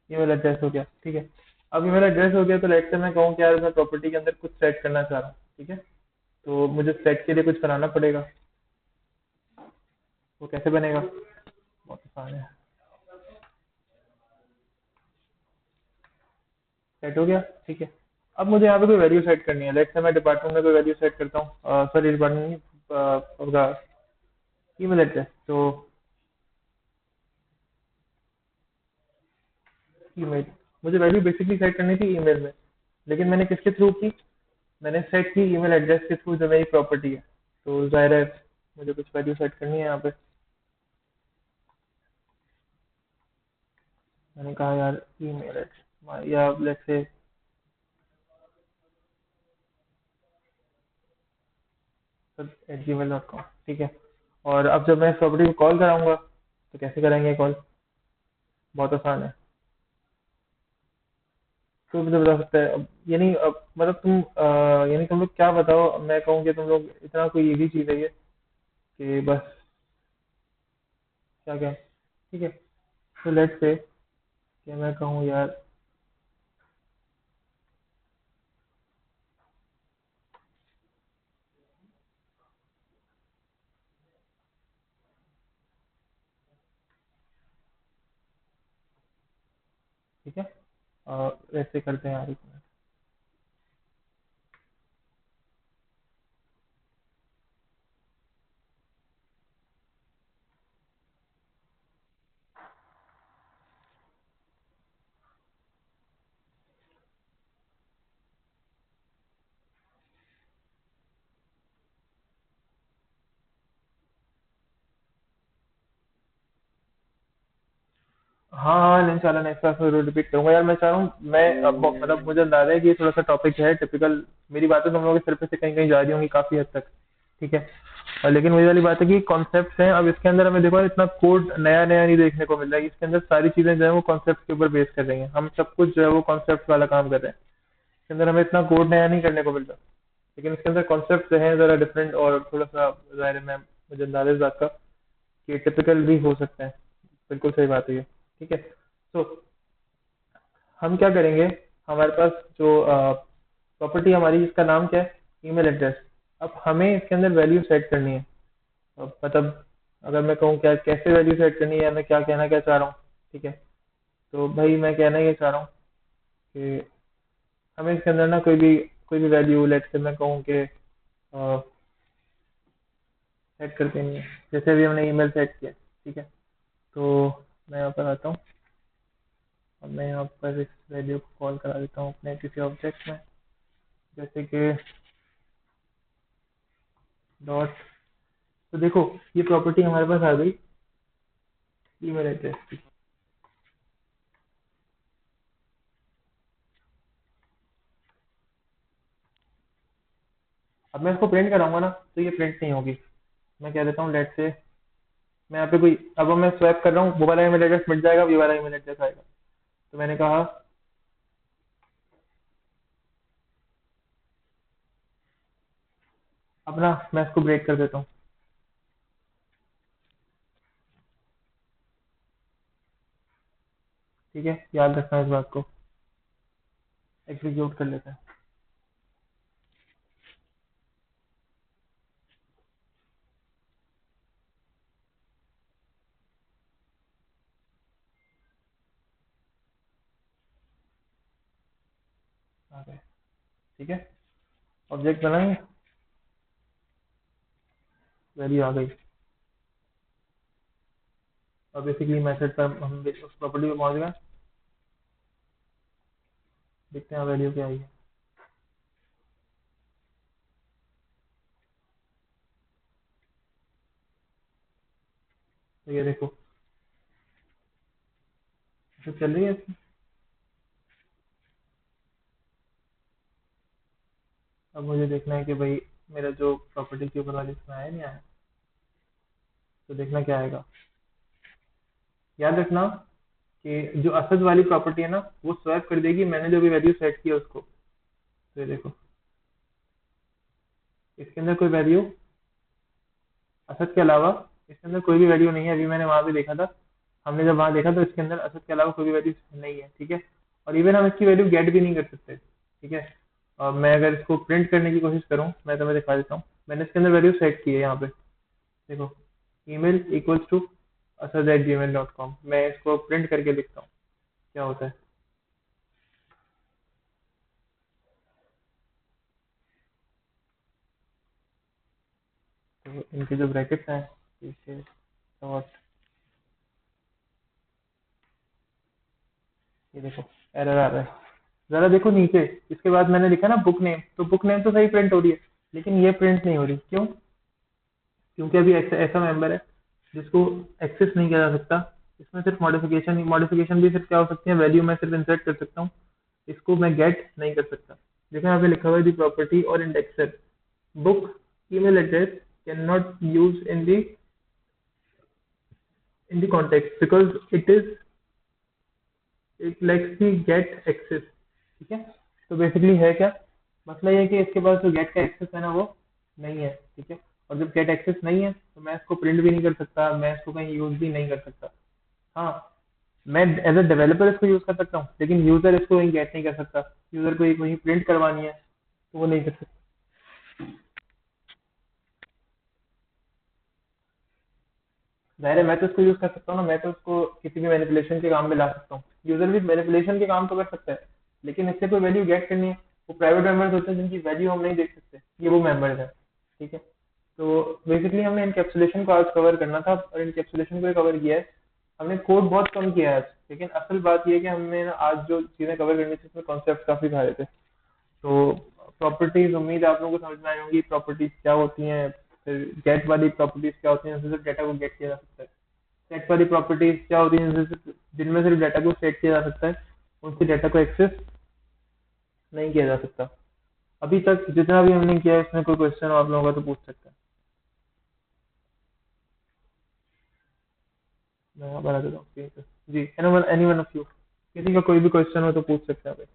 email address हो गया। ठीक है, अब ईमेल एड्रेस हो गया तो लेट से मैं कहूँ कि यार मैं प्रॉपर्टी के अंदर कुछ सेट करना चाह रहा हूँ। ठीक है, तो मुझे सेट के लिए कुछ बनाना पड़ेगा। वो कैसे बनेगा, बहुत आसान है। सेट हो गया। ठीक है, अब मुझे यहाँ पे कोई वैल्यू सेट करनी है। लेट से मैं डिपार्टमेंट में कोई वैल्यू सेट करता हूँ, सॉरी डिपार्टमेंट नहीं, होगा ईमेल एड्रेस। तो ईमेल, मुझे वैल्यू बेसिकली सेट करनी थी ईमेल में, लेकिन मैंने किसके थ्रू की, मैंने सेट की ईमेल एड्रेस के थ्रू जो मेरी प्रॉपर्टी है। तो जाहिर है मुझे कुछ वैल्यू सेट करनी है यहाँ पे। मैंने कहा यार ईमेल एड्रेस या लेट्स से @gmail.com। ठीक है, और अब जब मैं इस प्रॉपर्टी को कॉल कराऊंगा तो कैसे करेंगे कॉल? बहुत आसान है। तो मुझे बता सकता है अब, यानी अब मतलब तुम यानी तुम लोग क्या बताओ, मैं कहूँ कि तुम लोग इतना कोई इजी चीज है ये कि बस क्या क्या ठीक है। तो लेट्स से कि मैं कहूँ यार, ठीक है लेट्स से करते हैं यार, एक मिनट। हाँ हाँ नहीं चला, नेक्स्ट क्लास में रिपीट करूंगा यार। मैं चाह रहा हूँ, मैं अब मतलब मुझे अंदाजा है कि ये थोड़ा सा टॉपिक है टिपिकल। मेरी बातें तुम लोगों के सिर पे से कहीं कहीं जा रही होंगी काफी हद तक, ठीक है। लेकिन वही वाली बात है कि कॉन्सेप्ट्स हैं, अब इसके अंदर हमें देखो इतना कोड नया नया नहीं देखने को मिल रहा है। इसके अंदर सारी चीजें जो है वो कॉन्सेप्ट के ऊपर बेस कर रही हैं, हम सब कुछ जो है वो कॉन्सेप्ट वाला काम कर रहे हैं। इसके अंदर हमें इतना कोड नया नहीं करने को मिल रहा, लेकिन इसके अंदर कॉन्सेप्ट जो है जरा डिफरेंट और थोड़ा सा जाहिर है, मैं मुझे अंदाजा है इस बात का कि टिपिकल भी हो सकता है। बिल्कुल सही बात है ये, ठीक है। तो हम क्या करेंगे, हमारे पास जो प्रॉपर्टी हमारी जिसका नाम क्या है, ईमेल एड्रेस। अब हमें इसके अंदर वैल्यू सेट करनी है। अब मतलब अगर मैं कहूँ क्या कैसे वैल्यू सेट करनी है, या मैं क्या कहना क्या चाह रहा हूँ, ठीक है। तो भाई मैं कहना ये चाह रहा हूँ कि हमें इसके अंदर ना कोई भी वैल्यू लेट से मैं कहूँ कि सेट कर देनी है। जैसे अभी हमने ईमेल सेट किया, ठीक है। तो मैं यहाँ पर आता हूँ, और मैं यहाँ पर इस वैल्यू को कॉल करा देता हूँ अपने किसी ऑब्जेक्ट में, जैसे कि डॉट। तो देखो ये प्रॉपर्टी हमारे पास आ गई, ईमेल एड्रेस की। अब मैं इसको प्रिंट कराऊंगा ना, तो ये प्रिंट नहीं होगी। मैं कह देता हूँ लेट से, मैं यहाँ पे कोई, अब मैं स्वैप कर रहा हूँ, वो वाला ईमेल एड्रेस मिट जाएगा, ये वाला ईमेल एड्रेस आएगा। तो मैंने कहा अब ना मैं इसको ब्रेक कर देता हूँ, ठीक है। याद रखना इस बात को, एग्जीक्यूट कर लेते हैं। आ गए, ठीक है। ऑब्जेक्ट बनाएंगे, वैल्यू आ गई। और बेसिकली मैसेज पर हम उस प्रॉपर्टी पे पहुंच गए, देखते हैं वैल्यू क्या आई है। तो ये देखो तो चल रही है इसकी। अब मुझे देखना है कि भाई मेरा जो प्रॉपर्टी के ऊपर वाली इसमें आया नहीं आया। तो देखना क्या आएगा, याद रखना कि जो असद वाली प्रॉपर्टी है ना, वो स्वैप कर देगी मैंने जो भी वैल्यू सेट किया उसको। तो ये देखो इसके अंदर कोई वैल्यू, असद के अलावा इसके अंदर कोई भी वैल्यू नहीं है। अभी मैंने वहां भी देखा था, हमने जब वहां देखा तो इसके अंदर असद के अलावा कोई भी वैल्यू नहीं है, ठीक है। और इवन हम इसकी वैल्यू गेट भी नहीं कर सकते, ठीक है। और मैं अगर इसको प्रिंट करने की कोशिश करूँ, मैं तुम्हें दिखा देता हूँ, मैंने इसके अंदर वैल्यू सेट की है यहाँ पे, देखो ईमेल इक्वल्स टू asad@gmail.com। मैं इसको प्रिंट करके लिखता हूँ, क्या होता है। तो इनके जो ब्रैकेट्स हैं पीछे डॉट, ये देखो एरर आ रहा है। जरा देखो नीचे, इसके बाद मैंने लिखा ना बुक नेम, तो बुक नेम तो सही प्रिंट हो रही है, लेकिन ये प्रिंट नहीं हो रही, क्यों? क्योंकि अभी ऐसा ऐसा मेंबर है जिसको एक्सेस नहीं किया जा सकता। इसमें सिर्फ मॉडिफिकेशन ही, मॉडिफिकेशन भी सिर्फ क्या हो सकती है, वैल्यू में सिर्फ इंसर्ट कर सकता हूँ, इसको मैं गेट नहीं कर सकता। देखो यहाँ पे लिखा हुआ है दी प्रॉपर्टी और indexer book email address can not use in the in the context because it likes the get access. ठीक है, तो बेसिकली है क्या, मसला ये है कि इसके पास जो गेट का एक्सेस है ना वो नहीं है। ठीक है, और जब गेट एक्सेस नहीं है तो मैं इसको प्रिंट भी नहीं कर सकता, मैं इसको कहीं यूज भी नहीं कर सकता। हाँ, मैं एज अ डेवलपर इसको यूज कर सकता हूँ, लेकिन यूजर इसको कहीं गेट नहीं कर सकता। यूजर को एक वही प्रिंट करवानी है तो वो नहीं कर सकता। जाहिर है मैं तो इसको यूज कर सकता हूँ ना, मैं तो इसको किसी भी मैनिपुलेशन के काम में ला सकता हूँ। यूजर भी मैनिपुलेशन के काम तो कर सकता है, लेकिन इससे कोई वैल्यू गेट करनी है। वो प्राइवेट मेंबर्स होते हैं जिनकी वैल्यू हम नहीं देख सकते, ये वो मेंबर्स हैं। ठीक है, तो बेसिकली हमने इनकैप्सुलेशन को आज कवर करना था और इनकैप्सुलेशन को कवर किया है। हमने कोड बहुत कम किया है आज, लेकिन असल बात ये है कि हमने ना आज जो चीजें कवर करनी थी उसमें कॉन्सेप्ट काफी सारे थे। तो प्रॉपर्टीज उम्मीद है आप लोगों को समझ में आई होंगी, प्रॉपर्टीज क्या होती हैं, फिर गेट वाली प्रॉपर्टीज क्या होती हैं जिनसे डेटा को गेट किया जा सकता है। सेट वाली प्रॉपर्टीज क्या होती हैं जिनमें सिर्फ डाटा को सेट किया जा सकता है, उनसे डाटा को एक्सेस नहीं किया जा सकता। अभी तक जितना भी हमने किया है इसमें कोई क्वेश्चन आप लोगों का तो पूछ सकते हैं। मैं बना देता हूँ screen पे। जी, एनी वन ऑफ यू, किसी का कोई भी क्वेश्चन हो तो पूछ सकते हैं आप।